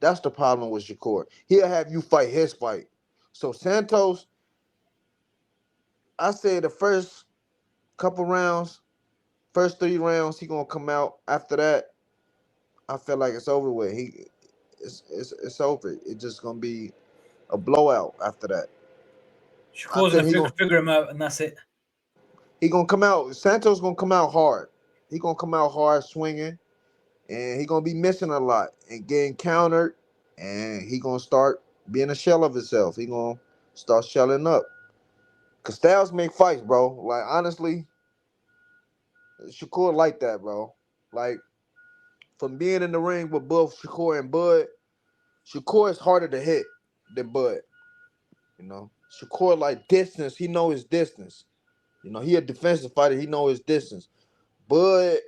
That's the problem with Shakur. He'll have you fight his fight. So Santos, I say the first couple rounds, first 3 rounds, he gonna come out. After that, I feel like it's over with. It's over. It's just gonna be a blowout after that. I Shakur's think gonna figure him out, and that's it. he gonna come out. Santos gonna come out hard. He gonna come out hard swinging, and he gonna be missing a lot and getting countered, and he gonna start. being a shell of himself. He gonna start shelling up. Cause Styles make fights, bro. Like honestly, Shakur like that, bro. Like from being in the ring with both Shakur and Bud, Shakur is harder to hit than Bud. You know, Shakur like distance. He know his distance. You know, he a defensive fighter. He know his distance. Bud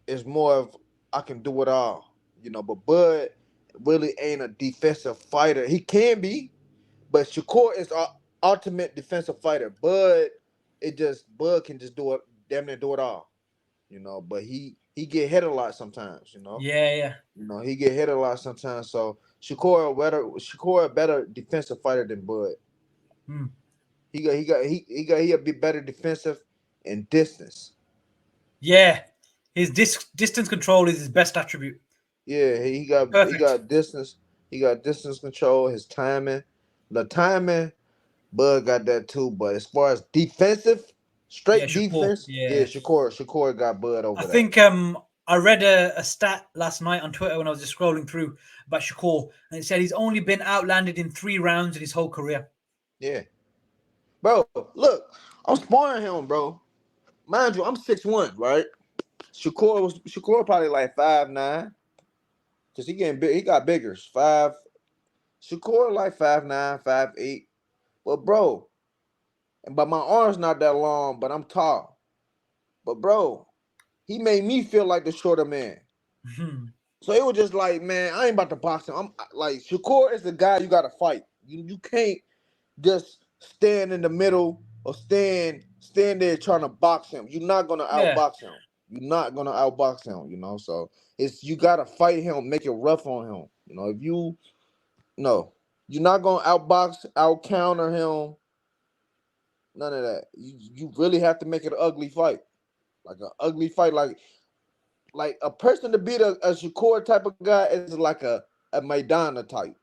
is more of I can do it all. You know, but Bud really ain't a defensive fighter. He can be, but Shakur is our ultimate defensive fighter. Bud can just do it, damn near do it all. You know, but he get hit a lot sometimes. Yeah. He get hit a lot sometimes. So Shakur a better defensive fighter than Bud. Hmm. He a bit better defensive and distance. Yeah. His distance control is his best attribute. Yeah, he Perfect. got distance. He got distance control. His timing, the timing, Bud got that too. But as far as defensive, Yeah, straight Shakur. defense, yeah, Yeah. Shakur got Bud I over that. think I read a stat last night on Twitter when I was just scrolling through about Shakur, and it said he's only been outlanded in 3 rounds in his whole career. Yeah, bro. Look, I'm sparring him, bro. Mind you, I'm 6'1", right? Shakur probably like 5'9", cause he getting big. He got bigger. Shakur like 5'9", 5'8". But bro, but my arm's not that long, but I'm tall. But bro, he made me feel like the shorter man. So it was just like, man, I ain't about to box him. I'm like, Shakur is the guy you gotta fight. You can't just stand in the middle or stand there trying to box him. You're not gonna Yeah. outbox him. You're not gonna outbox him, So it's you gotta fight him, make it rough on him. If you no, you're not gonna outbox, out counter him, none of that. You really have to make it an ugly fight. Like an ugly fight, like a person to beat a Shakur type of guy is like a Madonna type,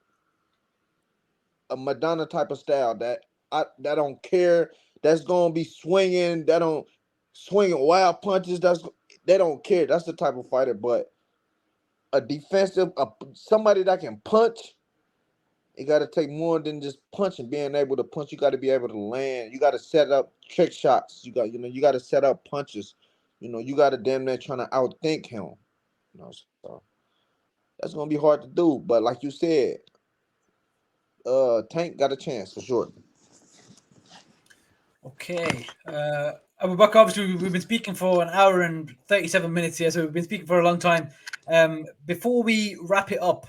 of style that don't care. That's gonna be swinging. That don't swinging wild punches. They don't care. That's the type of fighter. But a defensive, somebody that can punch. You got to take more than just punching. Being able to punch, you got to be able to land. You got to set up trick shots. You got to set up punches. You got to damn near trying to outthink him. So that's gonna be hard to do. But like you said, Tank got a chance for sure. Okay. Boubacar, obviously, we've been speaking for an hour and 37 minutes here, so we've been speaking for a long time. Before we wrap it up,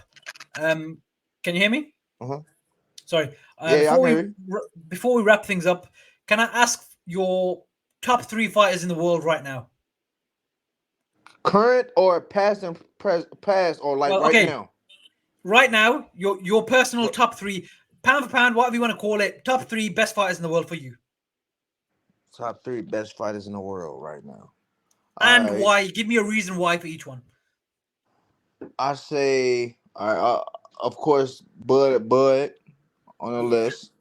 can you hear me? Uh-huh. Sorry. Yeah, I can hear you. Before we wrap things up, can I ask your top 3 fighters in the world right now? Current or past or like Well, right okay. now? Right now, your personal What top 3, pound for pound, whatever you want to call it, top 3 best fighters in the world for you, top 3 best fighters in the world right now? All and right, why? Give me a reason why for each one. I say, all right, of course, Bud on the list.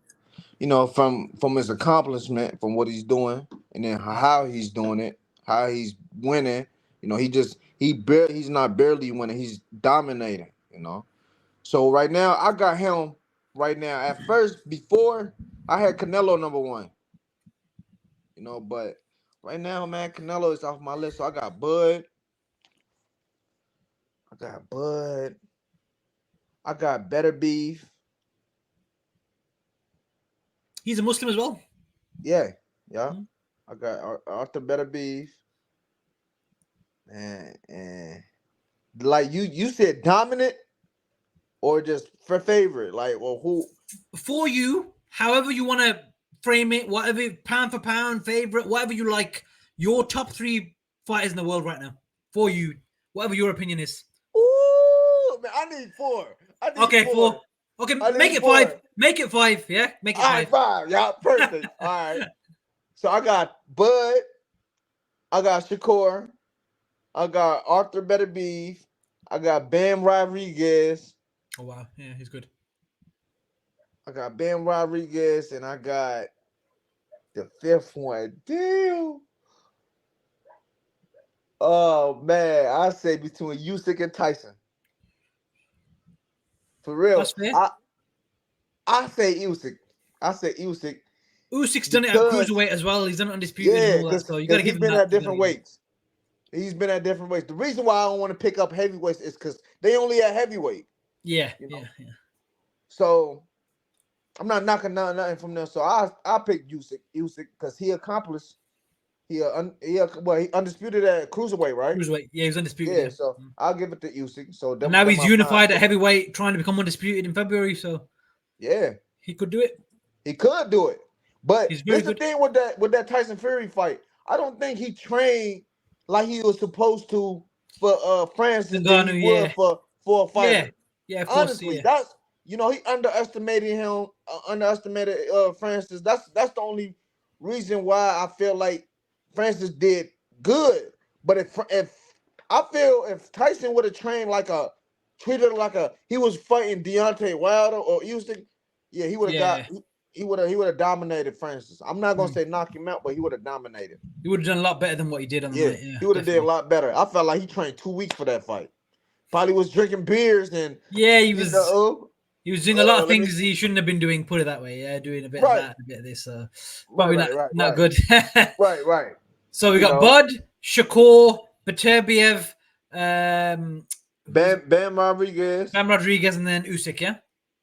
From his accomplishment, from what he's doing, and then how he's doing it, how he's winning. He's not barely winning, he's dominating. So right now, I got him right now. At first, before I had Canelo number one, but right now, man, Canelo is off my list. So I got Bud, I got Better Beef. He's a Muslim as well. Yeah, yeah. I got Arthur Better Beef. And like you said dominant or just for favorite? Like, well, who? For you, however you want to frame it, whatever, pound for pound, favorite, whatever you like, your top 3 fighters in the world right now. For you, whatever your opinion is. Ooh, man, I need four. I need Okay, four. 4. Okay, I make need it 5. four. Make it 5. Yeah, make it All right, 5. five. Yeah, perfect. All right. So I got Bud. I got Shakur. I got Arthur Better Beef. I got Bam Rodriguez. Oh wow, yeah, he's good. I got Bam Rodriguez, and I got the fifth one. Damn. Oh man, I say between Usyk and Tyson. For real. That's fair. I I say Usyk. Usyk's done it at because cruiserweight as well. He's done it undisputed and yeah, all that. So you got because to give he's him been that. at different weights. He's been at different weights. The reason why I don't want to pick up heavyweights is because they only at heavyweight. Yeah, You know? yeah. So I'm not knocking nothing from there. So I pick Usyk because he accomplished. He undisputed at cruiserweight, right? Cruiserweight. Yeah, he's undisputed. Yeah. Yeah. So I'll give it to Usyk. So And them, now them he's my unified five. at heavyweight, trying to become undisputed in February. So Yeah, he could do it. he could do it. But He's this very is the good. thing with that Tyson Fury fight. I don't think he trained like he was supposed to for Francis than he Ngannou, would yeah. for a Yeah. fighter. Yeah, of course. Honestly, Yeah. that's he underestimated him, underestimated Francis. That's the only reason why I feel like Francis did good. But if I feel if Tyson would have trained treated like he was fighting Deontay Wilder or Usyk, yeah, he would have got Yeah. he would have dominated Francis. I'm not gonna Mm. say knock him out, but he would have dominated. He would have done a lot better than what he did on the Yeah, night. Yeah, he would have did a definitely. lot better. I felt like he trained 2 weeks for that fight. Probably was drinking beers and Yeah, you know, he was doing a lot of let me things he shouldn't have been doing. Put it that way. Yeah, doing a bit of right, that, a bit of this. right, Probably right, right, not right, good. right. So we You got know, Bud, Shakur, Beterbiev, who's Bam Rodriguez. Bam Rodriguez, and then Usyk. Yeah,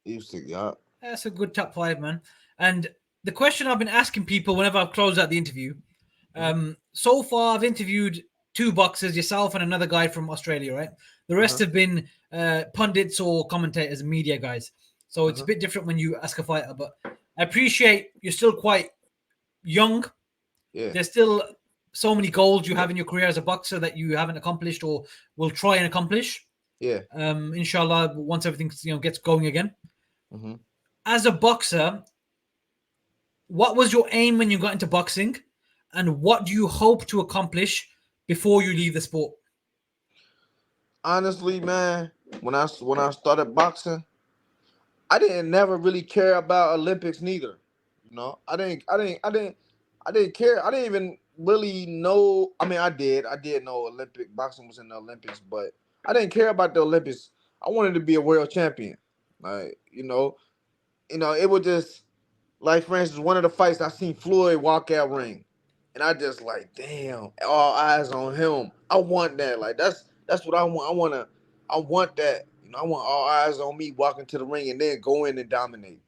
Usyk, yeah. that's a good top five, man. And the question I've been asking people whenever I've closed out the interview, so far I've interviewed two boxers, yourself and another guy from Australia, right? The rest have been pundits or commentators and media guys. So it's a bit different when you ask a fighter, but I appreciate you're still quite young. Yeah. There's still so many goals you have in your career as a boxer that you haven't accomplished or will try and accomplish. Yeah. Inshallah, once everything gets going again. Mm-hmm. As a boxer, what was your aim when you got into boxing, and what do you hope to accomplish before you leave the sport? Honestly, man, when I started boxing, I didn't never really care about Olympics neither. You know, I didn't care. I didn't even really know. I mean, I did know Olympic boxing was in the Olympics, but I didn't care about the Olympics. I wanted to be a world champion. Like, it was just like, for instance, one of the fights I seen Floyd walk out ring, and I just like, damn, all eyes on him. I want that. Like, that's what I want. I want that. I want all eyes on me walking to the ring and then go in and dominate.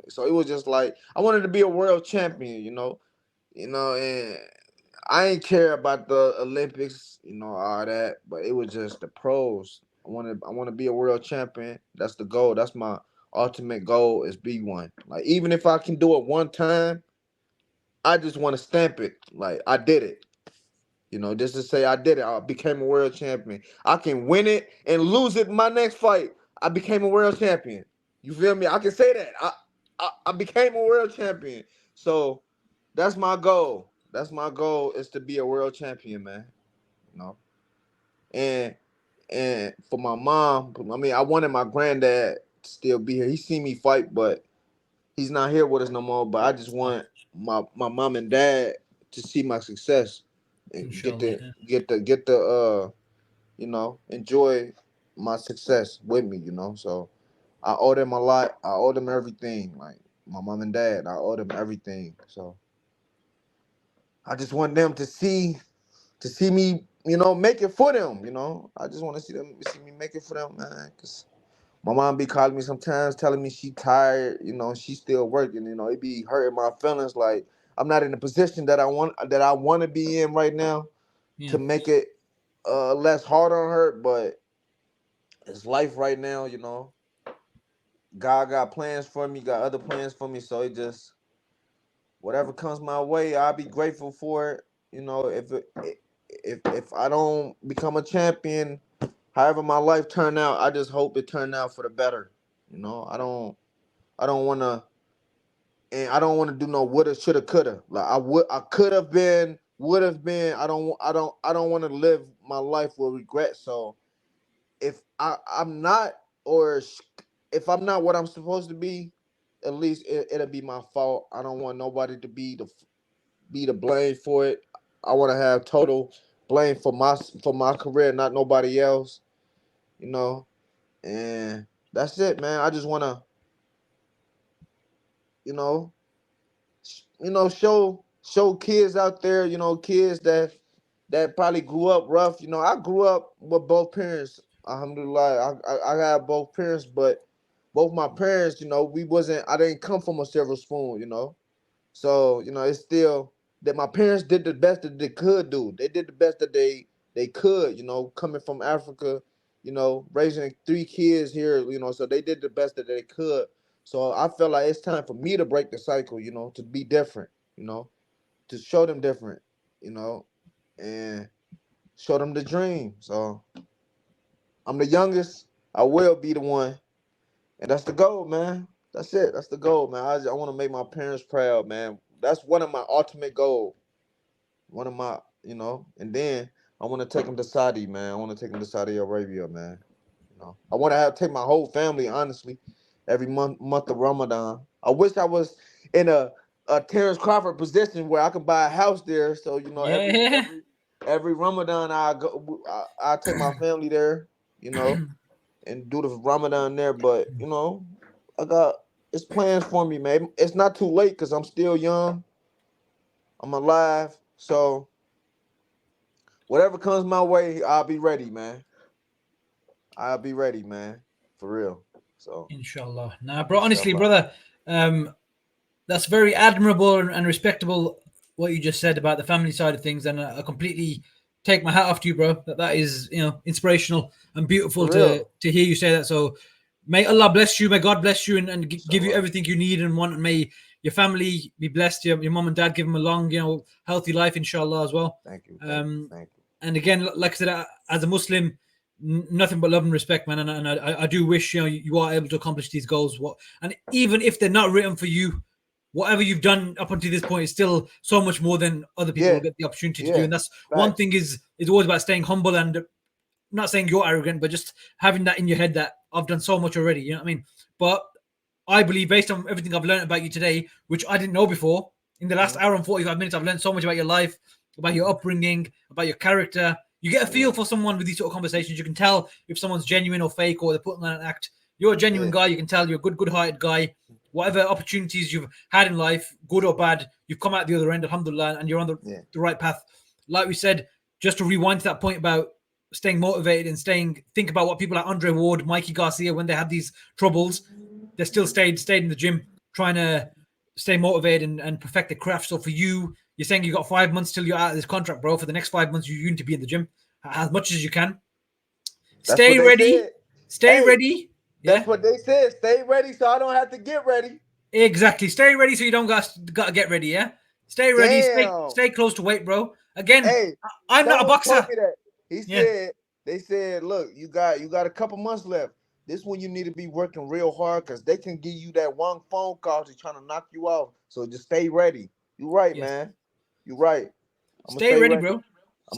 So it was just like I wanted to be a world champion. And I ain't care about the Olympics, all that, but it was just the pros. I want to be a world champion. That's the goal. That's my ultimate goal, is be one. Like, even if I can do it one time, I just want to stamp it. Like, I did it. Just to say I did it. I became a world champion. I can win it and lose it in my next fight. I became a world champion. You feel me? I can say that. I became a world champion. So that's my goal. That's my goal, is to be a world champion, man. You know. And for my mom, I mean, I wanted my granddad to still be here. He seen me fight, but he's not here with us no more. But I just want my mom and dad to see my success and Inshallah. enjoy my success with me. So I owe them a lot. I owe them everything. Like, my mom and dad, I owe them everything. So I just want them to see me, make it for them. I just want to see me make it for them, man. Cause my mom be calling me sometimes, telling me she tired. She still working. It be hurting my feelings. Like, I'm not in the position that I want to be in right now Yeah. to make it less hard on her. But it's life right now. God got plans for me, got other plans for me. So it just, whatever comes my way, I'll be grateful for it. If I don't become a champion, however my life turn out, I just hope it turned out for the better. I don't want to, and I don't want to do no woulda, shoulda, coulda. Like, I could have been, would have been. I don't want to live my life with regret. So if I'm not, or if I'm not what I'm supposed to be, at least it'll be my fault. I don't want nobody to be the blame for it. I want to have total blame for my career, not nobody else. You know, and that's it, man. I just wanna you know, show kids out there, kids that probably grew up rough. I grew up with both parents. Alhamdulillah, I got both parents, but both my parents, I didn't come from a silver spoon. So, it's still that my parents did the best that they could do. They did the best that they could, coming from Africa, raising three kids here, so they did the best that they could. So I felt like it's time for me to break the cycle, to be different, you know, to show them different, you know, and show them the dream. So I'm the youngest. I will be the one. And that's the goal, man. That's it. That's the goal, man. I want to make my parents proud, man. That's one of my ultimate goals. One of my, and then I want to take them to Saudi, man. I want to take them to Saudi Arabia, man. I want to take my whole family, honestly, every month of Ramadan. I wish I was in a Terrence Crawford position where I could buy a house there. So every Yeah. every Ramadan I take my family there, and do the Ramadan there. But I got it's plans for me, man. It's not too late because I'm still young. I'm alive, so whatever comes my way, I'll be ready, man. I'll be ready, man, for real. So, Inshallah. Nah, bro. Honestly, inshallah. brother, um, that's very admirable and respectable what you just said about the family side of things, and I completely take my hat off to you, bro. That is inspirational and beautiful For to hear you say that. So may Allah bless you, may God bless you, and give you inshallah. everything you need and want, and may your family be blessed. Your mom and dad give them a long, healthy life, inshallah, as well. Thank you, thank you, Um, thank you. and again, like I said, as a Muslim, nothing but love and respect, man. And I do wish you are able to accomplish these goals. And even if they're not written for you, whatever you've done up until this point is still so much more than other people Yeah, will get the opportunity to do. yeah. And that's one Facts. thing is always about staying humble and not saying you're arrogant, but just having that in your head that I've done so much already. You know what I mean? But I believe, based on everything I've learned about you today, which I didn't know before, in the last Mhm. hour and 45 minutes, I've learned so much about your life, about your upbringing, about your character. You get a Yeah, feel for someone with these sort of conversations. You can tell if someone's genuine or fake, or they're putting on an act. You're a genuine yeah, guy. You can tell you're a good-hearted guy. Whatever opportunities you've had in life, good or bad, you've come out the other end, alhamdulillah, and you're on yeah, the right path. Like we said, just to rewind to that point about staying motivated and think about what people like Andre Ward, Mikey Garcia, when they had these troubles, they still stayed in the gym trying to stay motivated and perfect the craft. So for you, you're saying you got 5 months till you're out of this contract, bro. For the next 5 months, you need to be in the gym as much as you can. that's what Stay they ready. said. Stay Hey, ready. that's Yeah, what they said. Stay ready so I don't have to get ready. exactly. Stay ready so you don't got to get ready. Yeah, stay ready. Damn. Stay close to weight, bro. Again, Hey, I'm not a someone told boxer. me that. He Yeah, said, they said, look, you got a couple months left. This one you need to be working real hard because they can give you that one phone call to trying to knock you off. So just stay ready. You right, yes. man. You right. I'm gonna Stay stay ready, ready. bro. I'm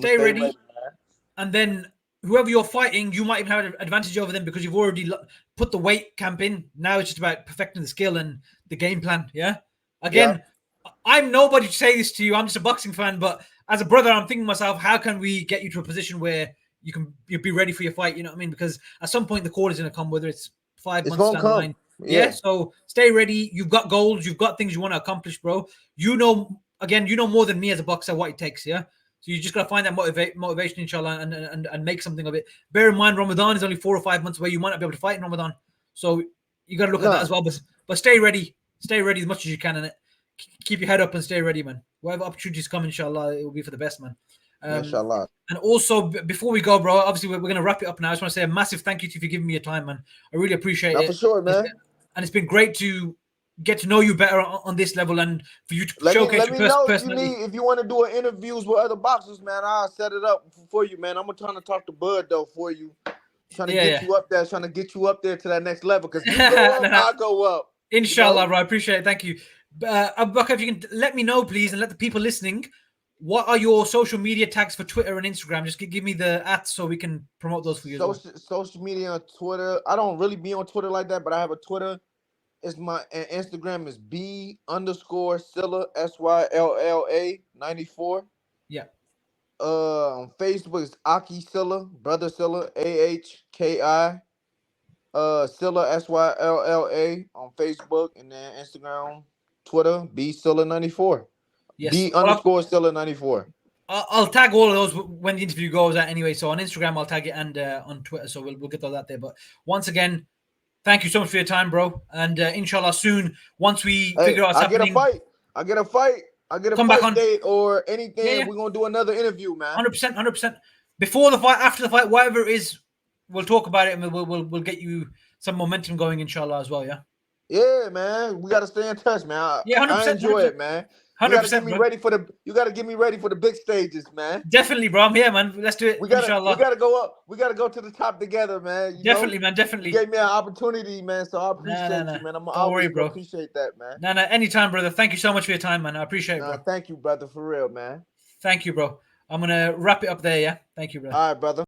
gonna Stay stay ready, ready. man. And then whoever you're fighting, you might even have an advantage over them because you've already put the weight camp in. Now it's just about perfecting the skill and the game plan. Yeah. Yeah. Again, I'm nobody to say this to you. I'm just a boxing fan, but as a brother, I'm thinking to myself, how can we get you to a position where you be ready for your fight? You know what I mean? Because at some point the call is going to come, whether it's five It's months gonna down the come. line. Yeah. Yeah. So stay ready. You've got goals. You've got things you want to accomplish, bro. You know more than me as a boxer what it takes. Yeah. So you just got to find that motivation, inshallah, and make something of it. Bear in mind, Ramadan is only 4 or 5 months away. You might not be able to fight in Ramadan. So you got to look at that Nah. as well. But stay ready. Stay ready as much as you can. And keep your head up and stay ready, man. Whatever opportunities come, inshallah, it will be for the best, man. Um, Inshallah. and also, before we go, bro, obviously we're going to wrap it up now. I just want to say a massive thank you to you for giving me your time, man. I really appreciate Not for it. sure, man. And it's been great to get to know you better on this level and for you to Let me showcase let your me know personality. if you want to do an interviews with other boxers, man. I'll set it up for you, man. I'm trying to talk to Bud though for you. Trying to get Yeah, you up there, trying to get you up there to that next level. Cause you go yeah. up, No, no. I go up. You Inshallah, know? bro. I appreciate it. Thank you. Boubacar, if you can let me know, please, and let the people listening, what are your social media tags for Twitter and Instagram? Just give me the @ so we can promote those for you as well. Social media on Twitter. I don't really be on Twitter like that, but I have a Twitter. It's my and Instagram is B_Sylla SYLLA 94. Yeah. On Facebook is Aki Sylla, Brother Sylla, AHKI. Sylla SYLLA on Facebook, and then Instagram. Twitter, B Sylla 94. Yes. B Well, underscore Sylla 94. I'll tag all of those when the interview goes out anyway. So on Instagram, I'll tag it, and on Twitter. So we'll get all that there. But once again, thank you so much for your time, bro. And inshallah, soon, once we figure out what's happening, I get a Come back fight on. date or anything. Yeah. We're gonna do another interview, man. 100%. Before the fight, after the fight, whatever it is, we'll talk about it, and we'll get you some momentum going, inshallah, as well. Yeah. Yeah, man. We gotta stay in touch, man. Yeah, 100%. I enjoy it, man. 100%. You gotta get me ready for the big stages, man. Definitely, bro. Yeah, man. Let's do it. Inshallah. We gotta go up. We gotta go to the top together, man. Definitely, man. Definitely. You gave me an opportunity, man. So I appreciate you, man. I'm always gonna appreciate that, man. No, anytime, brother. Thank you so much for your time, man. I appreciate it, bro. Thank you, brother, for real, man. Thank you, bro. I'm gonna wrap it up there, yeah? Thank you, brother. All right, brother.